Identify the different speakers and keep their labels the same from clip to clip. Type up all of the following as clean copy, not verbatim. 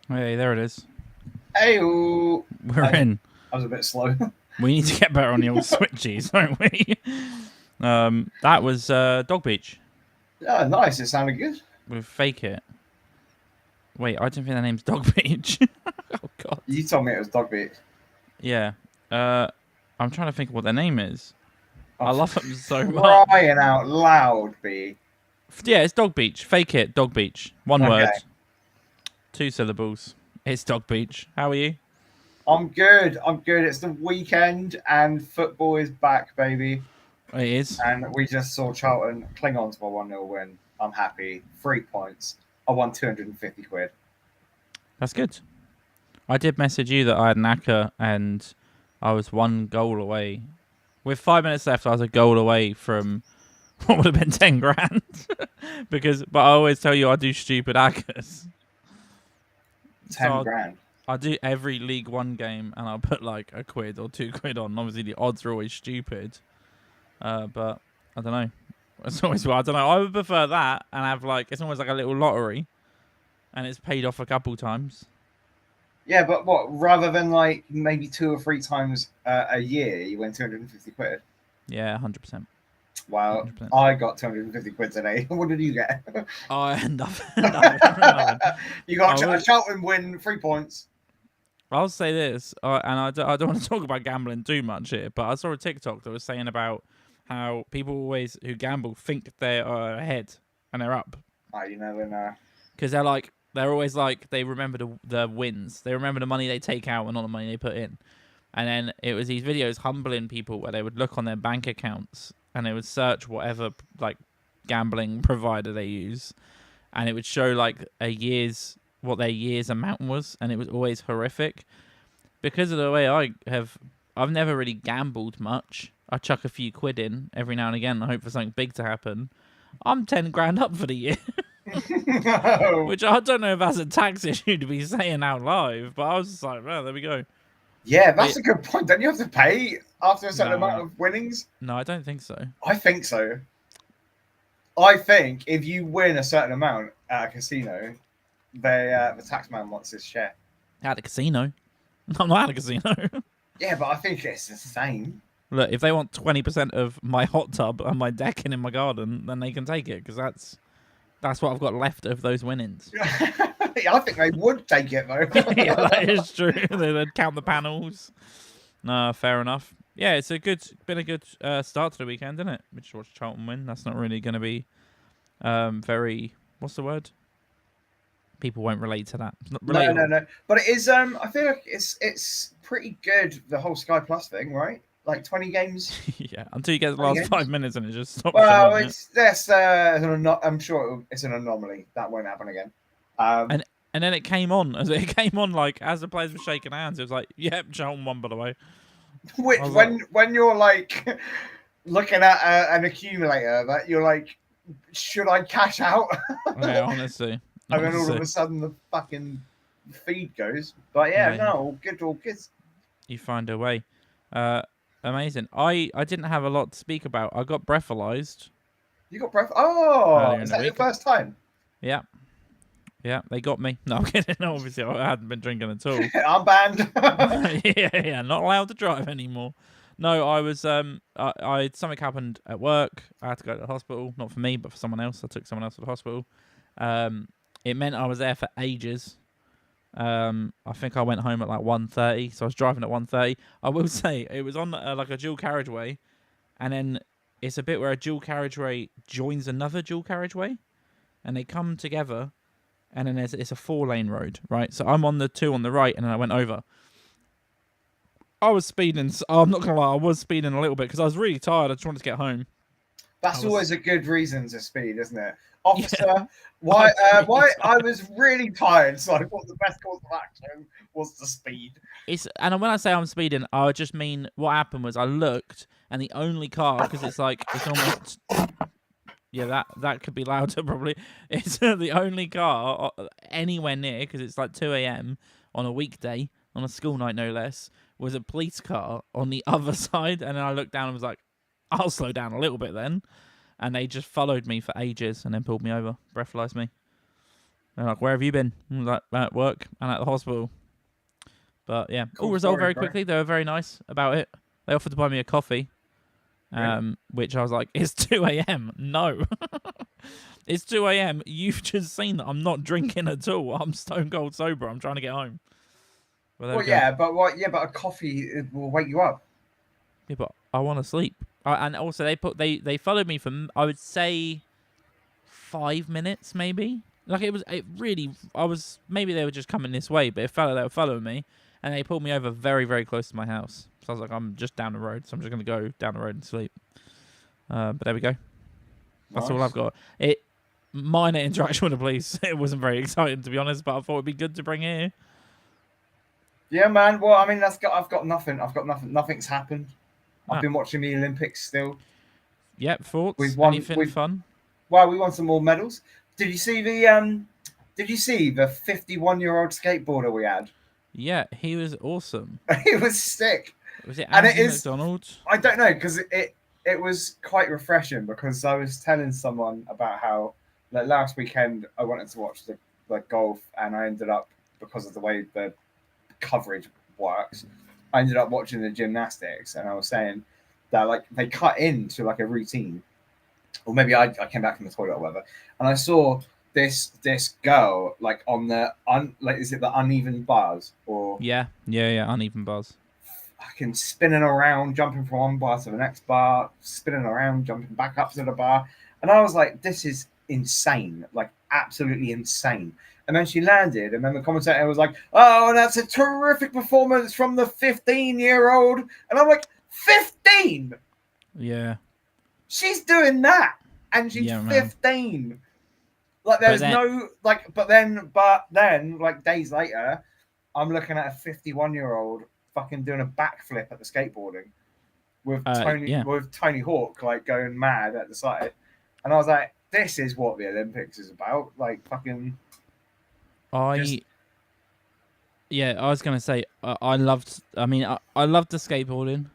Speaker 1: Hey, there it is.
Speaker 2: Hey,
Speaker 1: We're
Speaker 2: I
Speaker 1: in.
Speaker 2: was a bit slow.
Speaker 1: We need to get better on the old switchies, don't we? That was Dog Beach
Speaker 2: Yeah, nice. It sounded good.
Speaker 1: with Fake It. Wait, I don't think the name's Dog Beach. Oh God.
Speaker 2: You told me it was dog beat.
Speaker 1: Yeah. Uh, I'm trying to think of what their name is.
Speaker 2: Oh,
Speaker 1: I
Speaker 2: for
Speaker 1: love them so much.
Speaker 2: crying out loud, B.
Speaker 1: Yeah, it's Dog Beach. Fake It, Dog Beach. One
Speaker 2: Okay,
Speaker 1: word, two syllables. It's Dog Beach. How are you?
Speaker 2: I'm good. I'm good. It's the weekend and football is back, baby.
Speaker 1: It is.
Speaker 2: And we just saw Charlton cling on to a 1-0 win. I'm happy. 3 points. I won 250 quid.
Speaker 1: That's good. I did message you that I had an ACCA and I was one goal away. With 5 minutes left, I was a goal away from what would have been 10 grand. But I always tell you I do stupid ACCAs.
Speaker 2: 10
Speaker 1: So
Speaker 2: grand.
Speaker 1: I do every League One game and I'll put like a quid or 2 quid on. Obviously, the odds are always stupid. But I don't know. It's always, I don't know. I would prefer that and have like, it's almost like a little lottery and it's paid off a couple times.
Speaker 2: Yeah, but what? Rather than like maybe 2 or 3 times a year, you win 250 quid.
Speaker 1: Yeah, 100%.
Speaker 2: Well,
Speaker 1: 100%.
Speaker 2: I got 250 quid today. What did you get?
Speaker 1: I end up nothing.
Speaker 2: You got
Speaker 1: I
Speaker 2: a
Speaker 1: would,
Speaker 2: Charlton win, 3 points.
Speaker 1: I'll say this, and I don't want to talk about gambling too much here, but I saw a TikTok that was saying about how people always who gamble think they are ahead and they're up
Speaker 2: Oh, you never know.
Speaker 1: because they're always like they remember the wins, they remember the money they take out and not the money they put in, and then it was these videos humbling people where they would look on their bank accounts and they would search whatever like gambling provider they use, and it would show like what their year's amount was, and it was always horrific. Because of the way I've never really gambled much. I chuck a few quid in every now and again and hope for something big to happen. I'm 10 grand up for the year,
Speaker 2: No.
Speaker 1: which I don't know if that's a tax issue to be saying out live, but I was just like, well, there we go.
Speaker 2: Yeah,
Speaker 1: But
Speaker 2: that's a good point. Don't you have to pay after a certain amount
Speaker 1: no,
Speaker 2: of winnings?
Speaker 1: no, I don't think so.
Speaker 2: I think so. I think if you win a certain amount at a casino, the taxman wants his share.
Speaker 1: At a casino. I'm not at a casino.
Speaker 2: Yeah, but I think it's the same.
Speaker 1: Look, if they want 20% of my hot tub and my decking in my garden, then they can take it because that's what I've got left of those winnings.
Speaker 2: I think they would take it though.
Speaker 1: Yeah, that is true. They'd count the panels. No, fair enough. Yeah, been a good start to the weekend, isn't it? We just watched Charlton win. That's not really going to be very. What's the word? People won't relate to that. It's not
Speaker 2: No, no,
Speaker 1: relatable.
Speaker 2: no. But it is. I feel like it's pretty good. The whole Sky Plus thing, right? Like 20 games.
Speaker 1: Yeah, until you get the
Speaker 2: 20
Speaker 1: last
Speaker 2: games.
Speaker 1: 5 minutes and it just stops you
Speaker 2: Well,
Speaker 1: watching it.
Speaker 2: it's that's. I'm sure it's an anomaly. That won't happen again. Um,
Speaker 1: And then it came on as it came on like as the players were shaking hands. It was like, "Yep, Charlton won." By the way,
Speaker 2: which
Speaker 1: I was like,
Speaker 2: when you're like looking at an accumulator, that you're like, should I cash out?
Speaker 1: "Yeah, honestly,
Speaker 2: And then all of
Speaker 1: honestly,
Speaker 2: a sudden the fucking feed goes. But yeah,
Speaker 1: yeah,
Speaker 2: no, all good, all good.
Speaker 1: you find a way." Uh, Amazing. I didn't have a lot to speak about. I got breathalyzed
Speaker 2: You got breath. Oh,
Speaker 1: earlier in
Speaker 2: is
Speaker 1: the
Speaker 2: that your
Speaker 1: week.
Speaker 2: first time?
Speaker 1: Yeah, yeah, they got me. No, I'm kidding. No, obviously, I hadn't been drinking at all.
Speaker 2: I'm banned.
Speaker 1: Yeah, not allowed to drive anymore. No, I was I something happened at work. I had to go to the hospital, not for me, but for someone else. I took someone else to the hospital. It meant I was there for ages. I think I went home at like 1:30, so I was driving at 1:30. I will say it was on like a dual carriageway, and then it's a bit where a dual carriageway joins another dual carriageway, and they come together, and then it's a 4-lane road, right? So I'm on the 2 on the right, and then I went over. I was speeding. I'm not gonna lie, I was speeding a little bit because I was really tired. I just wanted to get home. I
Speaker 2: That's
Speaker 1: was,
Speaker 2: always a good reason to speed, isn't it?
Speaker 1: yeah,
Speaker 2: Officer,
Speaker 1: I
Speaker 2: why?
Speaker 1: was really
Speaker 2: Why? I
Speaker 1: tired.
Speaker 2: was really tired, so I thought the best course of action was to speed.
Speaker 1: And when I say I'm speeding, I just mean what happened was I looked, and the only car, because it's almost, yeah, that could be louder probably. It's the only car anywhere near, because it's like 2 a.m. on a weekday, on a school night no less, was a police car on the other side. And then I looked down and was like, I'll slow down a little bit then. And they just followed me for ages and then pulled me over, breathalyzed me. They're like, where have you been? I'm like, at work and at the hospital. But yeah, all
Speaker 2: Cool
Speaker 1: resolved
Speaker 2: story,
Speaker 1: very
Speaker 2: bro.
Speaker 1: quickly. They were very nice about it. They offered to buy me a coffee,
Speaker 2: Really?
Speaker 1: which I was like, it's 2 a.m. No. It's 2 a.m. You've just seen that I'm not drinking at all. I'm stone cold sober. I'm trying to get home. But there we
Speaker 2: Well,
Speaker 1: go.
Speaker 2: yeah, but what? Yeah, but a coffee will wake you up.
Speaker 1: Yeah, but I want to sleep. And also they followed me for I would say 5 minutes maybe. Like it really I was maybe they were just coming this way, but they were following me, and they pulled me over very very close to my house. So I was like, I'm just down the road, so I'm just gonna go down the road and sleep. But there we go. That's all I've
Speaker 2: Nice.
Speaker 1: got. Minor interaction with the police. It wasn't very exciting to be honest, but I thought it'd be good to bring here.
Speaker 2: Yeah, man. Well, I mean, I've got nothing. I've got nothing. Nothing's happened. I've
Speaker 1: Ah,
Speaker 2: been watching the Olympics still.
Speaker 1: yep. Thoughts?
Speaker 2: We've won.
Speaker 1: Anything fun?
Speaker 2: We won some more medals. Did you see Did you see the 51-year-old skateboarder we had?
Speaker 1: Yeah, he was awesome.
Speaker 2: It was sick,
Speaker 1: Was it
Speaker 2: and it
Speaker 1: Andy
Speaker 2: is.
Speaker 1: McDonald?
Speaker 2: I don't know because it was quite refreshing because I was telling someone about how like last weekend I wanted to watch the golf and I ended up because of the way the coverage works, I ended up watching the gymnastics and I was saying that like they cut into like a routine, or maybe I came back from the toilet or whatever, and I saw this girl like on the like is it the uneven bars or
Speaker 1: Yeah. Uneven bars.
Speaker 2: fucking spinning around, jumping from one bar to the next bar, spinning around, jumping back up to the bar. And I was like, this is insane, like absolutely insane. And then she landed, and then the commentator was like, oh, that's a terrific performance from the 15-year-old. And I'm like, 15?
Speaker 1: Yeah.
Speaker 2: She's doing that, and she's
Speaker 1: Yeah, man.
Speaker 2: 15. Like, there's no, like, but then, like, days later, I'm looking at a 51-year-old fucking doing a backflip at the skateboarding with Tony Hawk like going mad at the side, and I was like, "This is what the Olympics is about." Like fucking.
Speaker 1: I was gonna say I loved. I mean, I loved the skateboarding.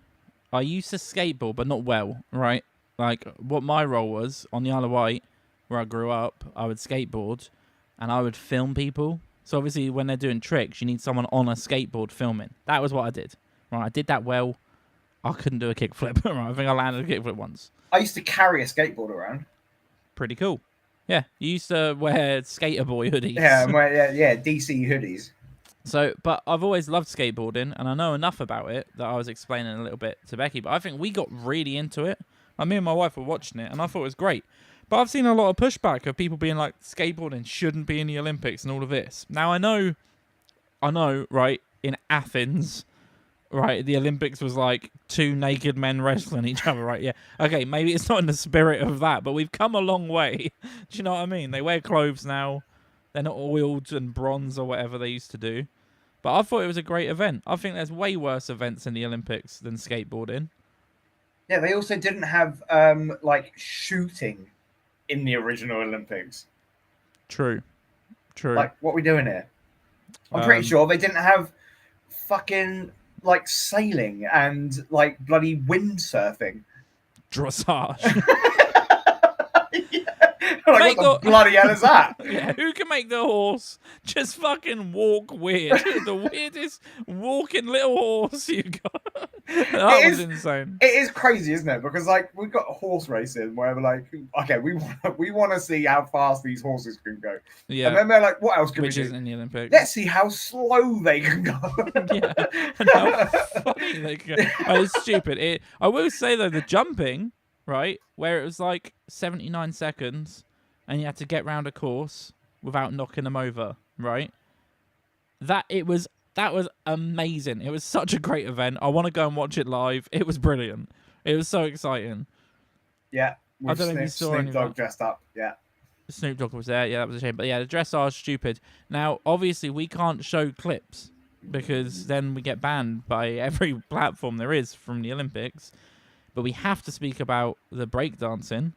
Speaker 1: I used to skateboard, but not well, right? Like what my role was on the Isle of Wight, where I grew up, I would skateboard, and I would film people. So obviously, when they're doing tricks, you need someone on a skateboard filming. That was what I did. Right, I did that well. I couldn't do a kickflip. Right, I think I landed a kickflip once.
Speaker 2: I used to carry a skateboard around.
Speaker 1: Pretty cool. Yeah, you used to wear skater boy hoodies.
Speaker 2: Yeah, DC hoodies.
Speaker 1: So, but I've always loved skateboarding, and I know enough about it that I was explaining a little bit to Becky. But I think we got really into it. Like, me and my wife were watching it, and I thought it was great. But I've seen a lot of pushback of people being like, skateboarding shouldn't be in the Olympics and all of this. Now, I know, right, in Athens, right, the Olympics was like two naked men wrestling each other, right? Yeah. Okay, maybe it's not in the spirit of that, but we've come a long way. Do you know what I mean? They wear clothes now. They're not oiled and bronze or whatever they used to do. But I thought it was a great event. I think there's way worse events in the Olympics than skateboarding.
Speaker 2: Yeah, they also didn't have like shooting in the original Olympics.
Speaker 1: True.
Speaker 2: Like, what are we doing here? I'm pretty sure they didn't have fucking like sailing and like bloody windsurfing.
Speaker 1: Dressage.
Speaker 2: Like, what the bloody hell is that?
Speaker 1: Yeah, who can make the horse just fucking walk weird? The weirdest walking little horse you got. That was insane.
Speaker 2: It is crazy, isn't it? Because like we've got horse racing where we're like, okay, we want to see how fast these horses can go.
Speaker 1: Yeah.
Speaker 2: And then they're like, what else can we do?
Speaker 1: Which isn't in the Olympics.
Speaker 2: Let's see how slow they can go.
Speaker 1: Yeah, and how funny they can go. Oh, it's stupid. I will say though, the jumping, right, where it was like 79 seconds, and you had to get round a course without knocking them over, right? That was amazing. It was such a great event. I want to go and watch it live. It was brilliant. It was so exciting.
Speaker 2: Yeah,
Speaker 1: I don't know if you saw
Speaker 2: Snoop Dogg dressed up. Yeah,
Speaker 1: Snoop Dogg was there. Yeah, that was a shame. But yeah, the dressage stupid. Now, obviously, we can't show clips because then we get banned by every platform there is from the Olympics. But we have to speak about the breakdancing.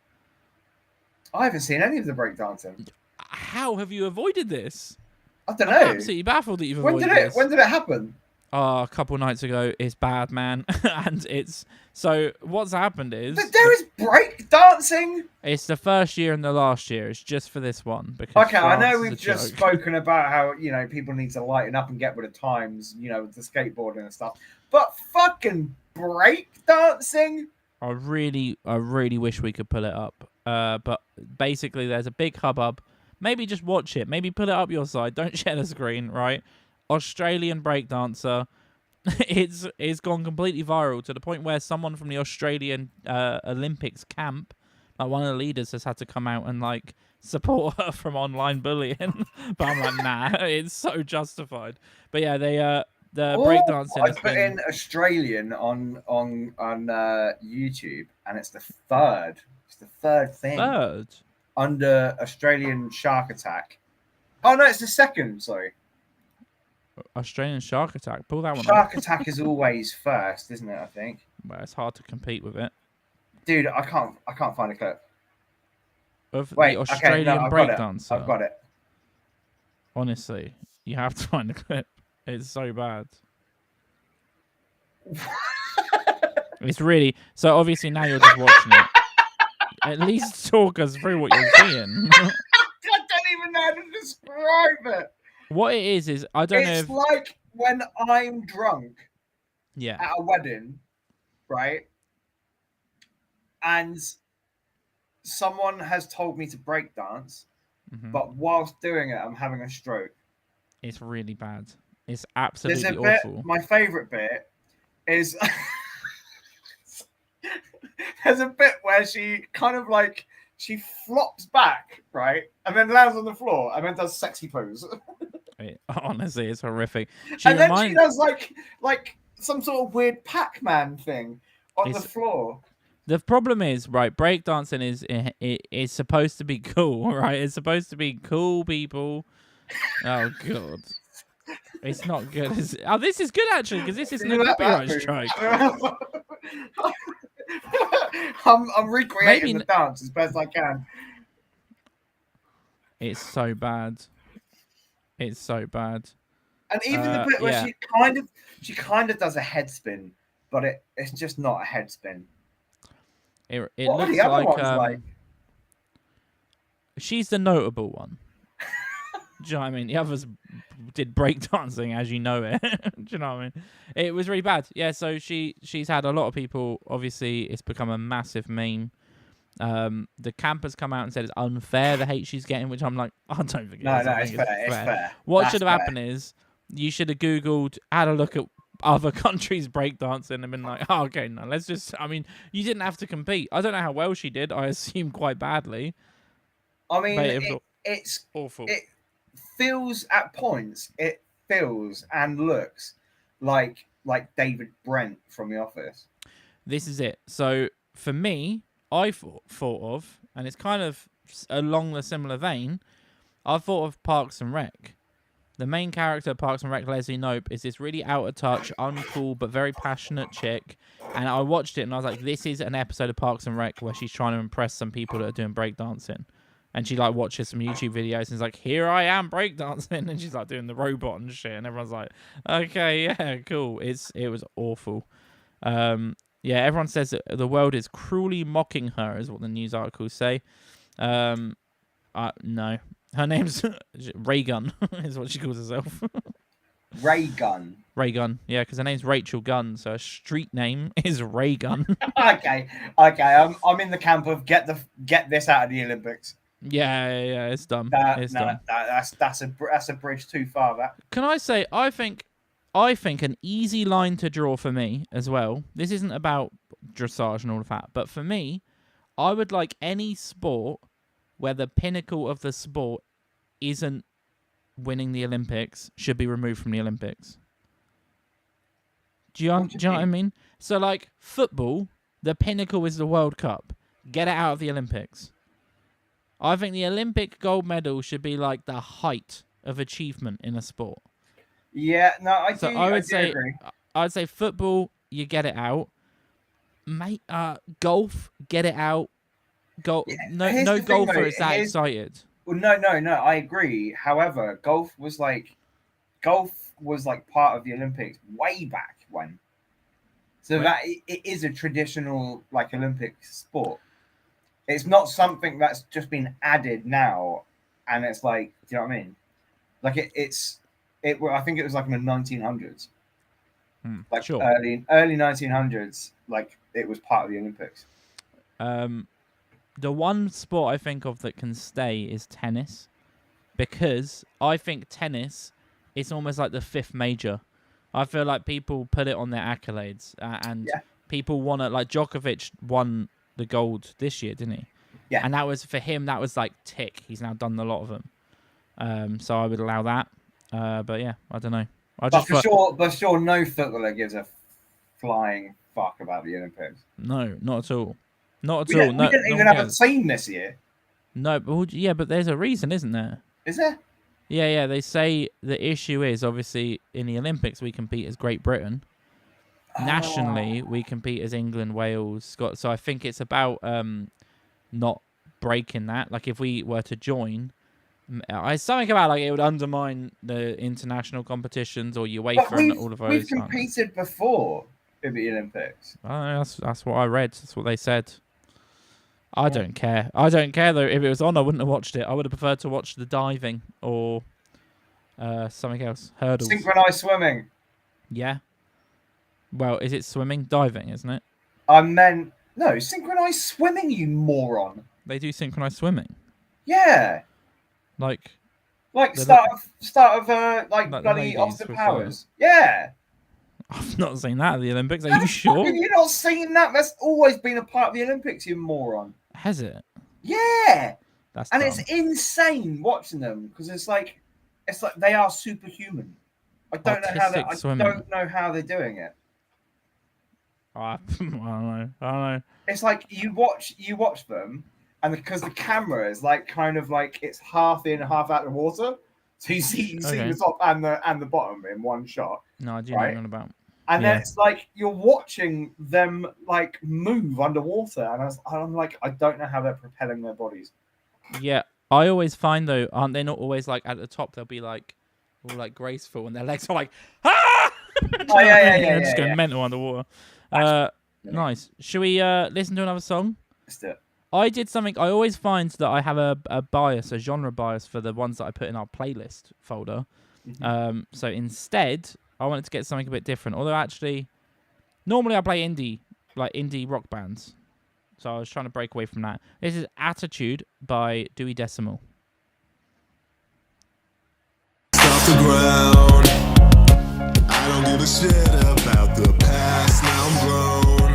Speaker 2: I haven't seen any of the breakdancing.
Speaker 1: How have you avoided this?
Speaker 2: I don't know.
Speaker 1: I'm absolutely baffled that you've avoided this.
Speaker 2: When did it happen?
Speaker 1: a couple nights ago. It's bad, man. And it's so what's happened is
Speaker 2: There is break dancing.
Speaker 1: it's the first year and the last year. It's just for this one because
Speaker 2: Okay, I
Speaker 1: France
Speaker 2: know
Speaker 1: is a
Speaker 2: we've just
Speaker 1: joke.
Speaker 2: spoken about how people need to lighten up and get with the times, with the skateboarding and stuff. But fucking break dancing.
Speaker 1: I really wish we could pull it up. But basically, there's a big hubbub. Maybe just watch it. Maybe put it up your side. Don't share the screen, right? Australian breakdancer. It's gone completely viral to the point where someone from the Australian Olympics camp, like one of the leaders, has had to come out and like support her from online bullying. But I'm like, nah, it's so justified. But yeah, the
Speaker 2: Oh,
Speaker 1: breakdancing
Speaker 2: I
Speaker 1: has
Speaker 2: put
Speaker 1: been
Speaker 2: in Australian on YouTube, and it's the third. It's the third thing
Speaker 1: third.
Speaker 2: under Australian shark attack. Oh no, it's the second. Sorry,
Speaker 1: Australian shark attack. Pull that one up.
Speaker 2: shark attack is always first, isn't it? I think.
Speaker 1: Well, it's hard to compete with it.
Speaker 2: Dude, I can't find a clip.
Speaker 1: Of
Speaker 2: Wait,
Speaker 1: the
Speaker 2: okay, no,
Speaker 1: Australian
Speaker 2: I've got it.
Speaker 1: breakdancer.
Speaker 2: I've got it.
Speaker 1: Honestly, you have to find the clip. It's so bad. It's really so. Obviously, now you're just watching it. At least talk us through what you're seeing.
Speaker 2: I don't even know how to describe it.
Speaker 1: What it is I don't know
Speaker 2: It's
Speaker 1: if
Speaker 2: like when I'm drunk
Speaker 1: yeah.
Speaker 2: at a wedding, right? And someone has told me to break dance, but whilst doing it, I'm having a stroke.
Speaker 1: It's really bad. It's
Speaker 2: There's
Speaker 1: absolutely
Speaker 2: a bit.
Speaker 1: awful.
Speaker 2: My favorite bit is there's a bit where she kind of like she flops back, right, and then lands on the floor, and then does sexy pose.
Speaker 1: Honestly, it's horrific.
Speaker 2: Then she does like some sort of weird Pac-Man thing on the floor.
Speaker 1: The problem is, right, breakdancing is supposed to be cool, right? It's supposed to be cool people. Oh, God. It's not good. Oh, this is good, actually, because this isn't a copyright strike.
Speaker 2: I'm recreating the dance as best I can.
Speaker 1: It's so bad. It's so bad.
Speaker 2: And even the bit where she kind of does a head spin, but it's just not a head spin.
Speaker 1: It
Speaker 2: what
Speaker 1: looks
Speaker 2: are the other
Speaker 1: like,
Speaker 2: ones like?
Speaker 1: She's the notable one. Do you know what I mean? The others did breakdancing as you know it. Do you know what I mean? It was really bad. Yeah, so she's had a lot of people. Obviously, it's become a massive meme. The camp has come out and said it's unfair the hate she's getting, which I'm like, I don't think it is.
Speaker 2: No, it's fair.
Speaker 1: What should have happened is you should have Googled, had a look at other countries breakdancing and been like, oh, okay, no, let's just. I mean, you didn't have to compete. I don't know how well she did. I assume quite badly.
Speaker 2: I mean, it's
Speaker 1: awful.
Speaker 2: It feels at points. It feels and looks like David Brent from The Office.
Speaker 1: This is it. So for me, I thought of, and it's kind of along the similar vein. I thought of Parks and Rec. The main character of Parks and Rec, Leslie Knope, is this really out of touch, uncool, but very passionate chick. And I watched it and I was like, this is an episode of Parks and Rec where she's trying to impress some people that are doing breakdancing. And she like watches some YouTube videos and is like, here I am breakdancing. And she's like doing the robot and shit. And everyone's like, okay, yeah, cool. It was awful. Yeah, everyone says that the world is cruelly mocking her, is what the news articles say. No. Her name's Raygun, is what she calls herself.
Speaker 2: Raygun.
Speaker 1: Raygun, yeah, because her name's Rachel Gunn, so her street name is Raygun.
Speaker 2: Okay. I'm in the camp of get this out of the Olympics.
Speaker 1: Yeah, it's dumb. Dumb.
Speaker 2: That's a bridge too far. That.
Speaker 1: Can I say I think an easy line to draw for me as well. This isn't about dressage and all of that, but for me, I would like any sport where the pinnacle of the sport isn't winning the Olympics should be removed from the Olympics. Do you know what I mean? So, like, football, the pinnacle is the World Cup. Get it out of the Olympics. I think the Olympic gold medal should be, like, the height of achievement in a sport.
Speaker 2: Yeah, no, I do agree.
Speaker 1: I would say football, you get it out. Mate, golf, get it out. No golfer is that excited.
Speaker 2: Well, no, I agree. However, golf was like golf was like part of the Olympics way back when. So
Speaker 1: When?
Speaker 2: that it is a traditional like Olympic sport. It's not something that's just been added now, and it's like, do you know what I mean? Like I think it was like in the 1900s, like
Speaker 1: Sure.
Speaker 2: early 1900s, like it was part of the Olympics.
Speaker 1: The one sport I think of that can stay is tennis, because I think tennis is almost like the fifth major. I feel like people put it on their accolades, and
Speaker 2: Yeah.
Speaker 1: people want to, like Djokovic won the gold this year, didn't he?
Speaker 2: Yeah.
Speaker 1: And that was for him. That was like tick. He's now done a lot of them. So I would allow that. But yeah, I don't know.
Speaker 2: But for sure, no footballer gives a flying fuck about the Olympics.
Speaker 1: No, not at all. Not
Speaker 2: We
Speaker 1: at all. No,
Speaker 2: didn't
Speaker 1: no
Speaker 2: even
Speaker 1: one
Speaker 2: have a
Speaker 1: cares.
Speaker 2: team this year.
Speaker 1: No, but yeah, but there's a reason, isn't there?
Speaker 2: Is there?
Speaker 1: Yeah. They say the issue is obviously in the Olympics we compete as Great Britain. Nationally, we compete as England, Wales, Scotland. So I think it's about not breaking that. Like if we were to join, it's something about like it would undermine the international competitions or UEFA and all of those.
Speaker 2: We've competed before in the Olympics.
Speaker 1: I don't know, that's what I read. That's what they said. I don't care. I don't care though. If it was on, I wouldn't have watched it. I would have preferred to watch the diving or something else. Hurdles.
Speaker 2: Synchronized swimming.
Speaker 1: Yeah. Well, is it swimming? Diving, isn't it?
Speaker 2: I meant no, synchronized swimming, you moron.
Speaker 1: They do synchronized swimming.
Speaker 2: Yeah.
Speaker 1: Like
Speaker 2: start of like
Speaker 1: the
Speaker 2: bloody
Speaker 1: ladies
Speaker 2: Austin
Speaker 1: with
Speaker 2: Powers. Yeah.
Speaker 1: I've not seen that at the Olympics. Are you
Speaker 2: Have
Speaker 1: sure?
Speaker 2: you not seen that? That's always been a part of the Olympics, you moron.
Speaker 1: Has it?
Speaker 2: Yeah.
Speaker 1: That's
Speaker 2: And
Speaker 1: dumb.
Speaker 2: it's insane watching them because it's like they are superhuman. I don't know how they're doing it.
Speaker 1: I don't know.
Speaker 2: It's like you watch them, and because the camera is like kind of like it's half in, half out of the water, so you see the top and the bottom in one shot.
Speaker 1: No, I do know what you're on about.
Speaker 2: And then it's like you're watching them like move underwater, and I'm like, I don't know how they're propelling their bodies.
Speaker 1: Yeah, I always find though, aren't they not always like at the top? They'll be like all like graceful, and their legs are like ah.
Speaker 2: Oh yeah,
Speaker 1: just going mental underwater. Nice. Should we listen to another song?
Speaker 2: Let's do it.
Speaker 1: I did something. I always find that I have a bias, a genre bias for the ones that I put in our playlist folder.
Speaker 2: Mm-hmm.
Speaker 1: So instead, I wanted to get something a bit different. Although actually, normally I play indie rock bands. So I was trying to break away from that. This is Attitude by Dewey Decimal.
Speaker 3: Off the ground. I don't give a shit about the past. Now I'm grown.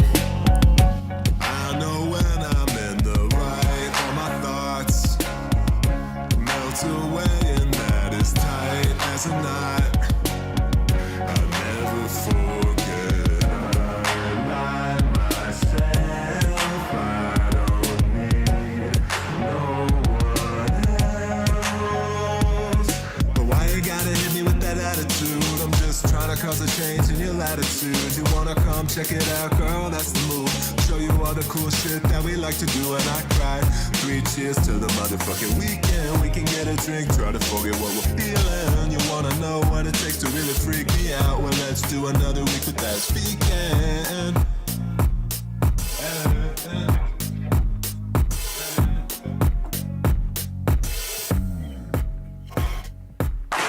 Speaker 3: I know when I'm in the right. All my thoughts melt away, and that is tight as a knot. I never forget. I lie myself. I don't need no one else. But why you gotta hit me with that attitude? I'm just trying to cause a change in your latitude. You wanna come check it out, girl? That's the move. Show you all the cool shit that we like to do, and I cry. 3 cheers to the motherfucking weekend. We can get a drink, try to forget what we're feeling. You wanna know what it takes to really freak me out? Well, let's do another week without speaking.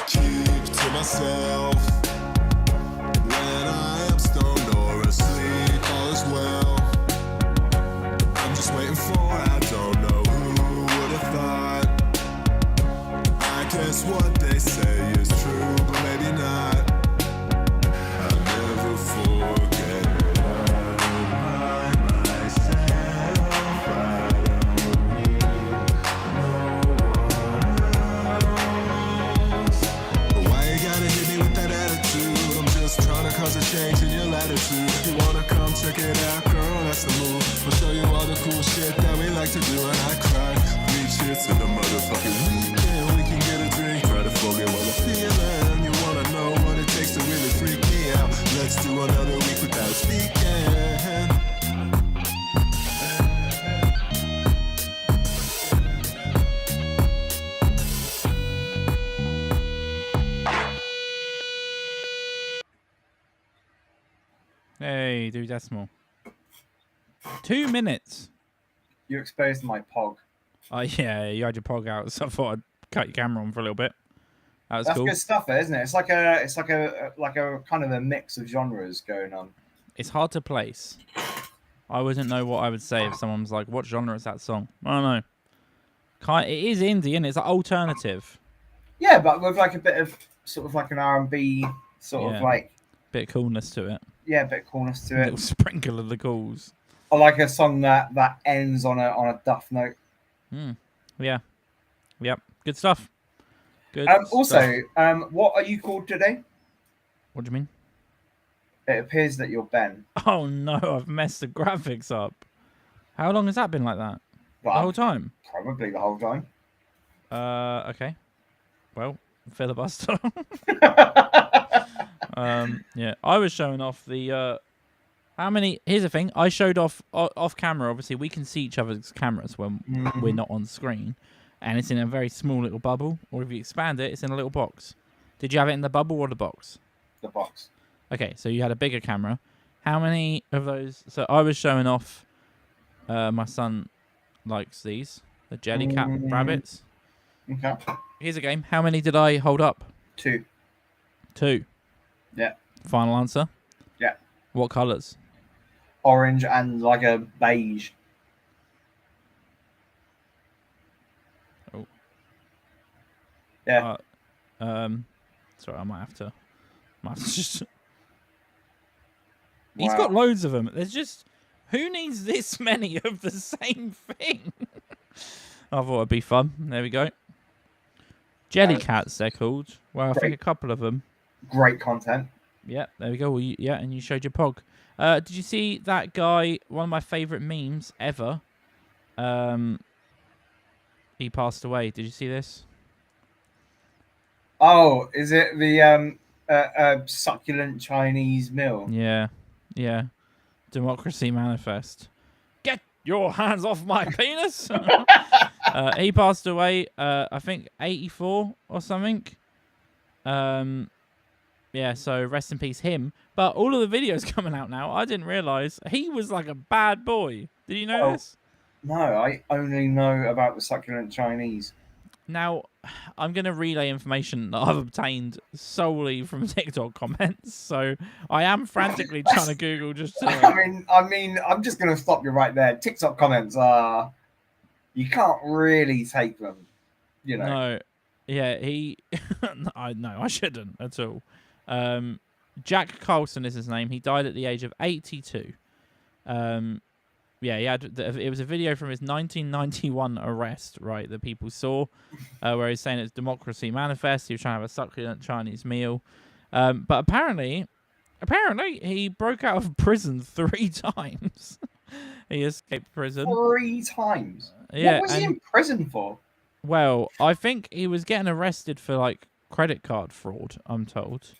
Speaker 3: Keep to myself. When I am stoned or asleep, all is well. I'm just waiting for, I don't know who would have thought. I guess what they say is true, but maybe not. I'll never forget. I myself, I don't need no one else. But why you gotta hit me with that attitude? I'm just trying to cause a change in your latitude. If you wanna come check it out, girl, that's the move. I'll show you all the cool shit that we like to do, and I cry. 3 cheers to the motherfucking weekend. We can get a drink, try to forget what we're feeling. You wanna know what it takes to really freak me out? Let's do another week without speaking.
Speaker 1: Hey, do decimal. 2 minutes.
Speaker 2: You exposed my pog.
Speaker 1: Oh yeah, you had your pog out, so I thought I'd cut your camera on for a little bit. That was
Speaker 2: That's
Speaker 1: cool.
Speaker 2: good stuff, isn't it? It's like a kind of a mix of genres going on.
Speaker 1: It's hard to place. I wouldn't know what I would say if someone was like, "What genre is that song?" I don't know. It is indie, and it's like alternative.
Speaker 2: Yeah, but with like a bit of sort of like an R&B sort of
Speaker 1: Yeah.
Speaker 2: like
Speaker 1: Bit of coolness to it.
Speaker 2: a bit of coolness to
Speaker 1: A
Speaker 2: it.
Speaker 1: little sprinkle of the cools.
Speaker 2: I like a song that ends on a duff note.
Speaker 1: Yeah. Yep. Good stuff. Good.
Speaker 2: Also,
Speaker 1: stuff.
Speaker 2: what are you called today?
Speaker 1: What do you mean?
Speaker 2: It appears that you're Ben.
Speaker 1: Oh no, I've messed the graphics up. How long has that been like that?
Speaker 2: Well,
Speaker 1: The whole time?
Speaker 2: probably the whole time.
Speaker 1: Okay. Well, filibuster. Yeah. I was showing off the how many here's the thing, I showed off camera, obviously we can see each other's cameras when we're not on screen. And it's in a very small little bubble, or if you expand it, it's in a little box. Did you have it in the bubble or the box?
Speaker 2: The box.
Speaker 1: Okay, so you had a bigger camera. How many of those? So I was showing off. My son likes these, the Jellycat rabbits.
Speaker 2: Okay.
Speaker 1: Here's a game. How many did I hold up?
Speaker 2: 2.
Speaker 1: 2.
Speaker 2: Yeah.
Speaker 1: Final answer.
Speaker 2: Yeah.
Speaker 1: What colours?
Speaker 2: Orange and like a beige.
Speaker 1: Oh.
Speaker 2: Yeah.
Speaker 1: Sorry, I might have to just. He's
Speaker 2: Wow.
Speaker 1: got loads of them. There's just who needs this many of the same thing? I thought it'd be fun. There we go. Jellycats, they're called. Well, I think a couple of them.
Speaker 2: Great content.
Speaker 1: Yeah, there we go. Well, and you showed your pog. Did you see that guy? One of my favourite memes ever. He passed away. Did you see this?
Speaker 2: Oh, is it the succulent Chinese meal?
Speaker 1: Yeah. Democracy Manifest. Get your hands off my penis. He passed away. I think 84 or something. Yeah, so rest in peace him. But all of the videos coming out now, I didn't realise he was like a bad boy. Did you know this?
Speaker 2: No, I only know about the succulent Chinese.
Speaker 1: Now, I'm going to relay information that I've obtained solely from TikTok comments. So I am frantically trying to Google just to...
Speaker 2: I mean, I'm just going to stop you right there. TikTok comments are... You can't really take them, you know.
Speaker 1: No. Yeah, he... No, I shouldn't at all. Jack Carlson is his name. He died at the age of 82. Yeah, he had it was a video from his 1991 arrest, right, that people saw, where he's saying it's Democracy Manifest. He was trying to have a succulent Chinese meal. But apparently he broke out of prison 3 times. He escaped prison
Speaker 2: 3 times?
Speaker 1: Yeah,
Speaker 2: what was he in prison for?
Speaker 1: Well, I think he was getting arrested for like credit card fraud, I'm told.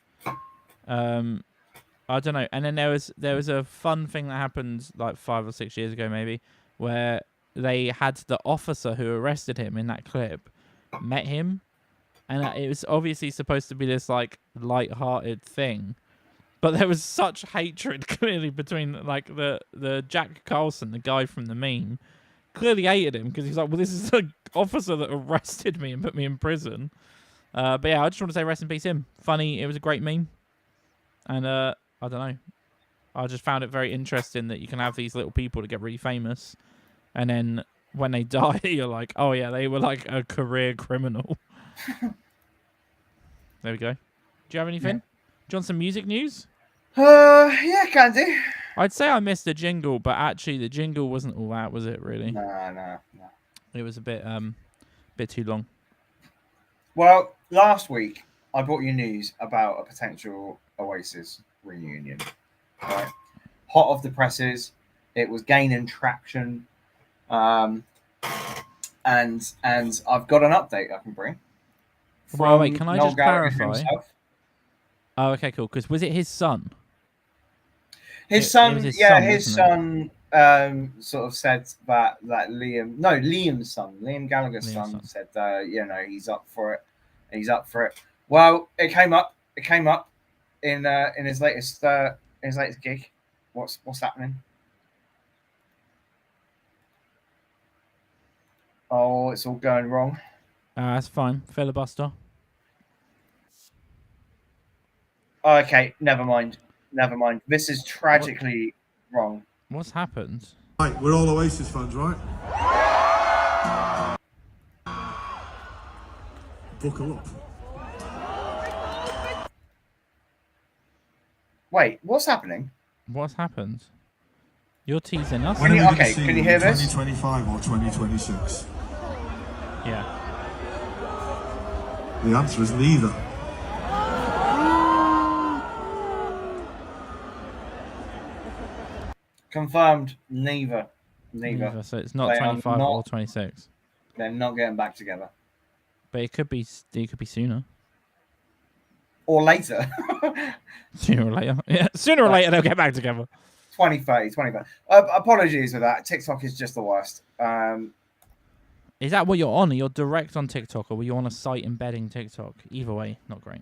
Speaker 1: I don't know. And then there was a fun thing that happened like 5 or 6 years ago, maybe, where they had the officer who arrested him in that clip met him, and it was obviously supposed to be this like light-hearted thing, but there was such hatred clearly between like the Jack Carlson, the guy from the meme, clearly hated him because he's like, well, this is the officer that arrested me and put me in prison. But yeah, I just want to say rest in peace him. Funny, it was a great meme, and I don't know. I just found it very interesting that you can have these little people that get really famous, and then when they die, you're like, oh yeah, they were like a career criminal. There we go. Do you have anything?
Speaker 2: Yeah.
Speaker 1: Do you want some music news?
Speaker 2: Yeah, can do.
Speaker 1: I'd say I missed the jingle, but actually the jingle wasn't all that, was it? Really?
Speaker 2: No.
Speaker 1: It was a bit too long.
Speaker 2: Well, last week I brought you news about a potential Oasis reunion. Right? Hot off the presses, it was gaining traction, and I've got an update I can bring.
Speaker 1: Well, wait, can I
Speaker 2: Noel
Speaker 1: just
Speaker 2: Gallagher
Speaker 1: clarify?
Speaker 2: himself.
Speaker 1: Oh, okay, cool. Because was it his son?
Speaker 2: His son,
Speaker 1: it was his
Speaker 2: yeah,
Speaker 1: son,
Speaker 2: his
Speaker 1: wasn't
Speaker 2: son sort of said that Liam's son, Liam Gallagher's
Speaker 1: Liam's
Speaker 2: son,
Speaker 1: son.
Speaker 2: said, he's up for it. He's up for it. Well, it came up in his latest gig. What's happening? Oh, it's all going wrong.
Speaker 1: That's fine. Filibuster.
Speaker 2: Okay, never mind. Never mind. This is tragically wrong.
Speaker 1: What's happened?
Speaker 3: Right, we're all Oasis fans, right? Buckle up.
Speaker 2: Wait, what's happening?
Speaker 1: What's happened? You're teasing us.
Speaker 2: Can you- okay, can you hear this?
Speaker 3: 2025 or 2026?
Speaker 1: Yeah.
Speaker 3: The answer is neither.
Speaker 2: Confirmed. Neither. Neither.
Speaker 1: So it's not
Speaker 2: They are
Speaker 1: 25
Speaker 2: not-
Speaker 1: or 26.
Speaker 2: They're not getting back together.
Speaker 1: But it could be sooner.
Speaker 2: Or later.
Speaker 1: Sooner or later. Yeah, sooner or later they'll get back together.
Speaker 2: 2030, 2030. Apologies for that. TikTok is just the worst.
Speaker 1: Is that what you're on? Are you direct on TikTok or were you on a site embedding TikTok? Either way, not great.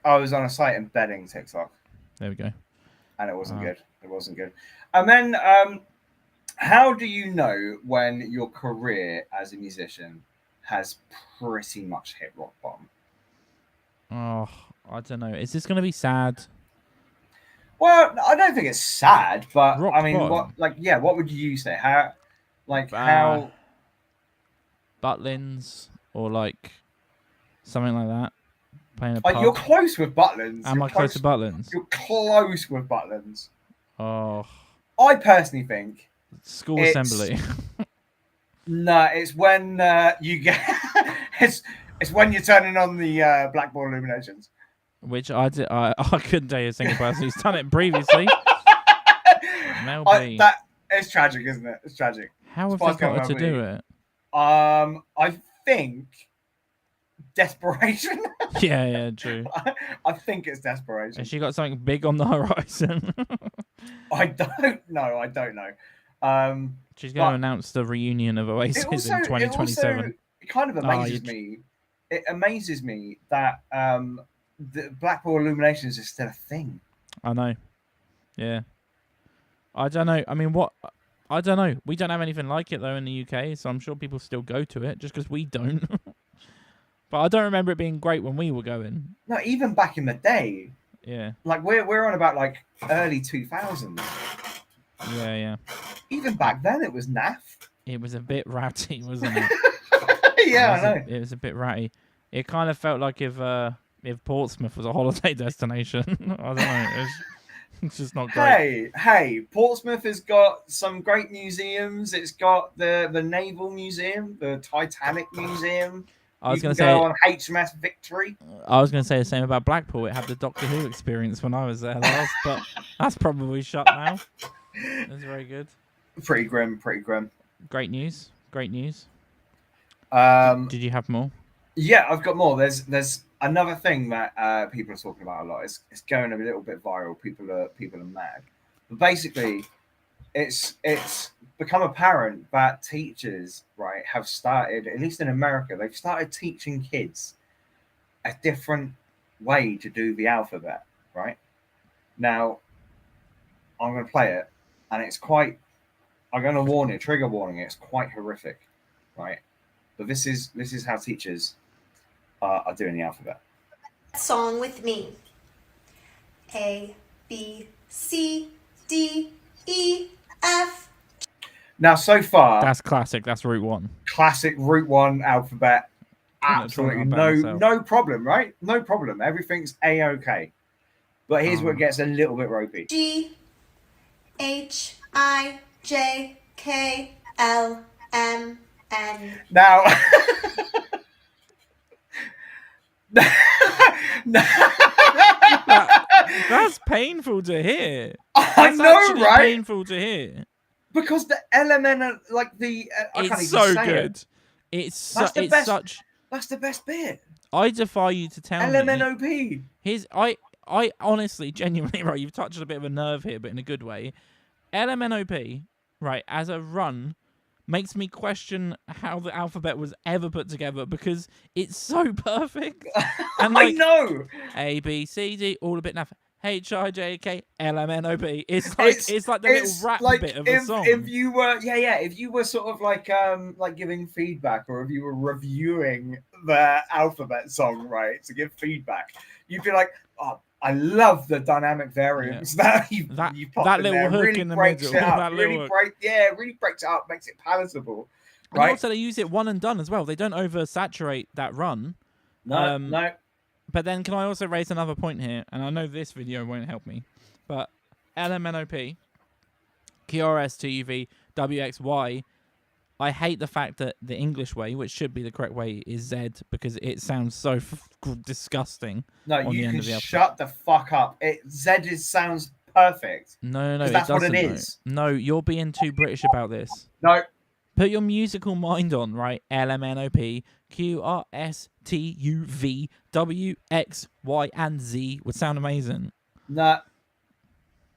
Speaker 2: I was on a site embedding TikTok,
Speaker 1: There we go.
Speaker 2: and it wasn't good. It wasn't good. And then, how do you know when your career as a musician has pretty much hit rock bottom?
Speaker 1: Oh, I don't know. Is this going to be sad?
Speaker 2: Well, I don't think it's sad, but
Speaker 1: Rock
Speaker 2: I mean,
Speaker 1: bottom.
Speaker 2: what would you say? How?
Speaker 1: Butlins or like something like that? Playing a pub?
Speaker 2: You're close with Butlins.
Speaker 1: Am I close to Butlins?
Speaker 2: You're close with Butlins.
Speaker 1: Oh,
Speaker 2: I personally think
Speaker 1: school
Speaker 2: It's-
Speaker 1: assembly.
Speaker 2: no, it's when you get it's when you're turning on the blackboard illuminations.
Speaker 1: Which I did. I couldn't tell you a single person who's done it previously. Mel B.
Speaker 2: That it's tragic, isn't it? It's tragic.
Speaker 1: How have
Speaker 2: Spice
Speaker 1: they got
Speaker 2: Girl
Speaker 1: her to
Speaker 2: Mel B.
Speaker 1: do it?
Speaker 2: I think desperation.
Speaker 1: Yeah, true.
Speaker 2: I think it's desperation.
Speaker 1: Has she got something big on the horizon?
Speaker 2: I don't know. I don't know.
Speaker 1: She's going
Speaker 2: But-
Speaker 1: to announce the reunion of Oasis
Speaker 2: It also,
Speaker 1: in 2027.
Speaker 2: it kind of amazes
Speaker 1: you-
Speaker 2: me. It amazes me that the blackboard illuminations is still a thing.
Speaker 1: I know. Yeah. I don't know. I mean, what? I don't know. We don't have anything like it though in the UK, so I'm sure people still go to it just because we don't. But I don't remember it being great when we were going.
Speaker 2: No, even back in the day,
Speaker 1: Yeah.
Speaker 2: like we're on about like early 2000s.
Speaker 1: Yeah.
Speaker 2: Even back then, it was naff.
Speaker 1: It was a bit ratty, wasn't it?
Speaker 2: Yeah, I know.
Speaker 1: It was a bit ratty. It kind of felt like if Portsmouth was a holiday destination. I don't know. It's just not great.
Speaker 2: Hey, Portsmouth has got some great museums. It's got the Naval Museum, the Titanic Museum.
Speaker 1: I was
Speaker 2: You
Speaker 1: going
Speaker 2: can
Speaker 1: to
Speaker 2: go
Speaker 1: say.
Speaker 2: on HMS Victory.
Speaker 1: I was going to say the same about Blackpool. It had the Doctor Who experience when I was there last, but that's probably shut now. That's very good.
Speaker 2: Pretty grim.
Speaker 1: Great news.
Speaker 2: Um,
Speaker 1: Did you have more?
Speaker 2: Yeah, I've got more. There's another thing that people are talking about a lot. It's going a little bit viral. People are mad. But basically, it's become apparent that teachers, right, have started, at least in America, they've started teaching kids a different way to do the alphabet, right? Now, I'm going to play it, and it's quite. I'm going to warn you, trigger warning. It's quite horrific, right? But this is how teachers are doing the alphabet.
Speaker 4: Song with me. A, B, C, D, E, F.
Speaker 2: Now, so far,
Speaker 1: That's classic. That's Route 1.
Speaker 2: classic Route 1 alphabet.
Speaker 1: Couldn't have
Speaker 2: Absolutely
Speaker 1: drawn it out by
Speaker 2: no problem, right? No problem. Everything's A-OK. But here's what gets a little bit ropey.
Speaker 4: G, H, I, J, K, L, M, N.
Speaker 2: Now,
Speaker 1: That's painful to hear.
Speaker 2: I
Speaker 1: That's
Speaker 2: know,
Speaker 1: actually
Speaker 2: right?
Speaker 1: painful to hear.
Speaker 2: Because the element, like the, I can't
Speaker 1: It's
Speaker 2: even
Speaker 1: so
Speaker 2: say
Speaker 1: good.
Speaker 2: it.
Speaker 1: It's
Speaker 2: That's the
Speaker 1: it's
Speaker 2: best-
Speaker 1: such.
Speaker 2: That's the best bit.
Speaker 1: I defy you to tell me.
Speaker 2: LMNOP.
Speaker 1: I honestly, genuinely, right, you've touched a bit of a nerve here, but in a good way. LMNOP, right, as a run, makes me question how the alphabet was ever put together because it's so perfect. And
Speaker 2: I
Speaker 1: like
Speaker 2: know.
Speaker 1: A, B, C, D, all a bit naff. HIJKLMNOP. It's like the little
Speaker 2: it's
Speaker 1: rap
Speaker 2: like
Speaker 1: bit of a song.
Speaker 2: if you were if you were sort of like giving feedback, or if you were reviewing the alphabet song, right, to give feedback, you'd be like, oh, I love the dynamic variance that you put
Speaker 1: that
Speaker 2: in
Speaker 1: little
Speaker 2: there.
Speaker 1: hook
Speaker 2: Really
Speaker 1: in the
Speaker 2: breaks
Speaker 1: middle.
Speaker 2: it up.
Speaker 1: That
Speaker 2: Really
Speaker 1: little
Speaker 2: really breaks it up, makes it palatable.
Speaker 1: And
Speaker 2: Right?
Speaker 1: also, they use it one and done as well. They don't oversaturate that run.
Speaker 2: No.
Speaker 1: But then, can I also raise another point here? And I know this video won't help me, but LMNOP, QRS2UV, WXY. I hate the fact that the English way, which should be the correct way, is Z, because it sounds so disgusting.
Speaker 2: No,
Speaker 1: on
Speaker 2: you
Speaker 1: the end
Speaker 2: can
Speaker 1: of the
Speaker 2: shut the fuck up. Z sounds perfect.
Speaker 1: No,
Speaker 2: it
Speaker 1: that's
Speaker 2: what it is.
Speaker 1: No, you're being too British about this.
Speaker 2: No.
Speaker 1: Put your musical mind on, right? LMNOP, QRSTUV, WXY, and Z would sound amazing.
Speaker 2: No.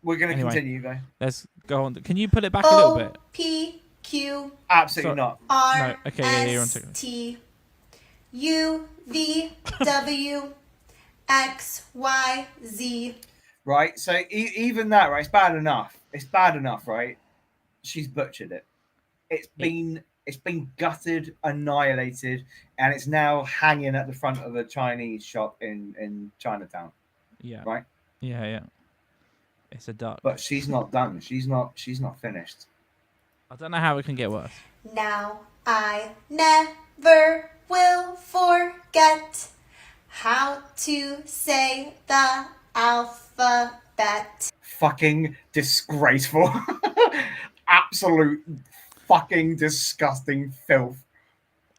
Speaker 2: We're going to continue, though.
Speaker 1: Let's go on. Can you put it back a little bit?
Speaker 4: O-P-Q.
Speaker 2: Absolutely not.
Speaker 1: No. Okay, you're on TikTok.
Speaker 4: R-S-T-U-V-W-X-Y-Z.
Speaker 2: Right? So even that, right? It's bad enough. It's bad enough, right? She's butchered it. It's been gutted, annihilated, and it's now hanging at the front of the Chinese shop in Chinatown.
Speaker 1: Yeah.
Speaker 2: Right?
Speaker 1: Yeah. It's a duck.
Speaker 2: But she's not done. She's not finished.
Speaker 1: I don't know how it can get worse.
Speaker 4: Now I never will forget how to say the alphabet.
Speaker 2: Fucking disgraceful. Absolute fucking disgusting filth.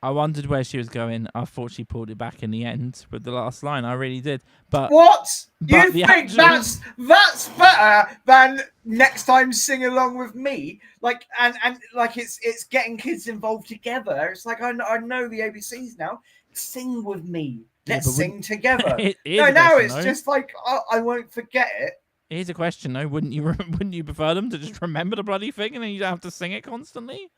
Speaker 1: I wondered where she was going. I thought she pulled it back in the end with the last line. I really did. But
Speaker 2: what? You
Speaker 1: the
Speaker 2: think
Speaker 1: actual...
Speaker 2: that's better than Next Time Sing Along With Me? Like and like it's getting kids involved together. It's like I know the ABCs now. Sing with me. Let's sing together. Now it's just like I won't forget it.
Speaker 1: Here's a question though: Wouldn't you prefer them to just remember the bloody thing and then you don't have to sing it constantly?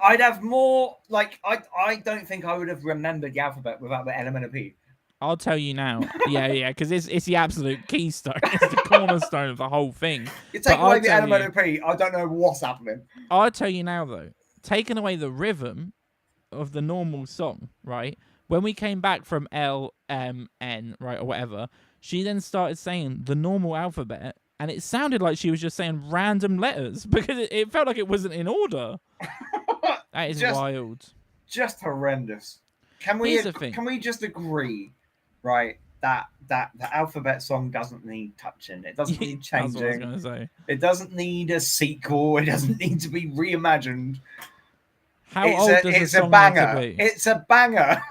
Speaker 2: I'd have more like I don't think I would have remembered the alphabet without the element of P.
Speaker 1: I'll tell you now. Yeah, because it's the absolute keystone. It's the cornerstone of the whole thing.
Speaker 2: You take away the element of P, I don't know what's happening.
Speaker 1: I'll tell you now though, taking away the rhythm of the normal song, right? When we came back from L, M, N, right, or whatever, she then started saying the normal alphabet, and it sounded like she was just saying random letters because it felt like it wasn't in order. That is wild.
Speaker 2: Just horrendous. Can we just agree, right, that the alphabet song doesn't need touching. It doesn't need changing.
Speaker 1: That's what I was going to say.
Speaker 2: It doesn't need a sequel. It doesn't need to be reimagined.
Speaker 1: How old does a song need to be?
Speaker 2: It's a banger.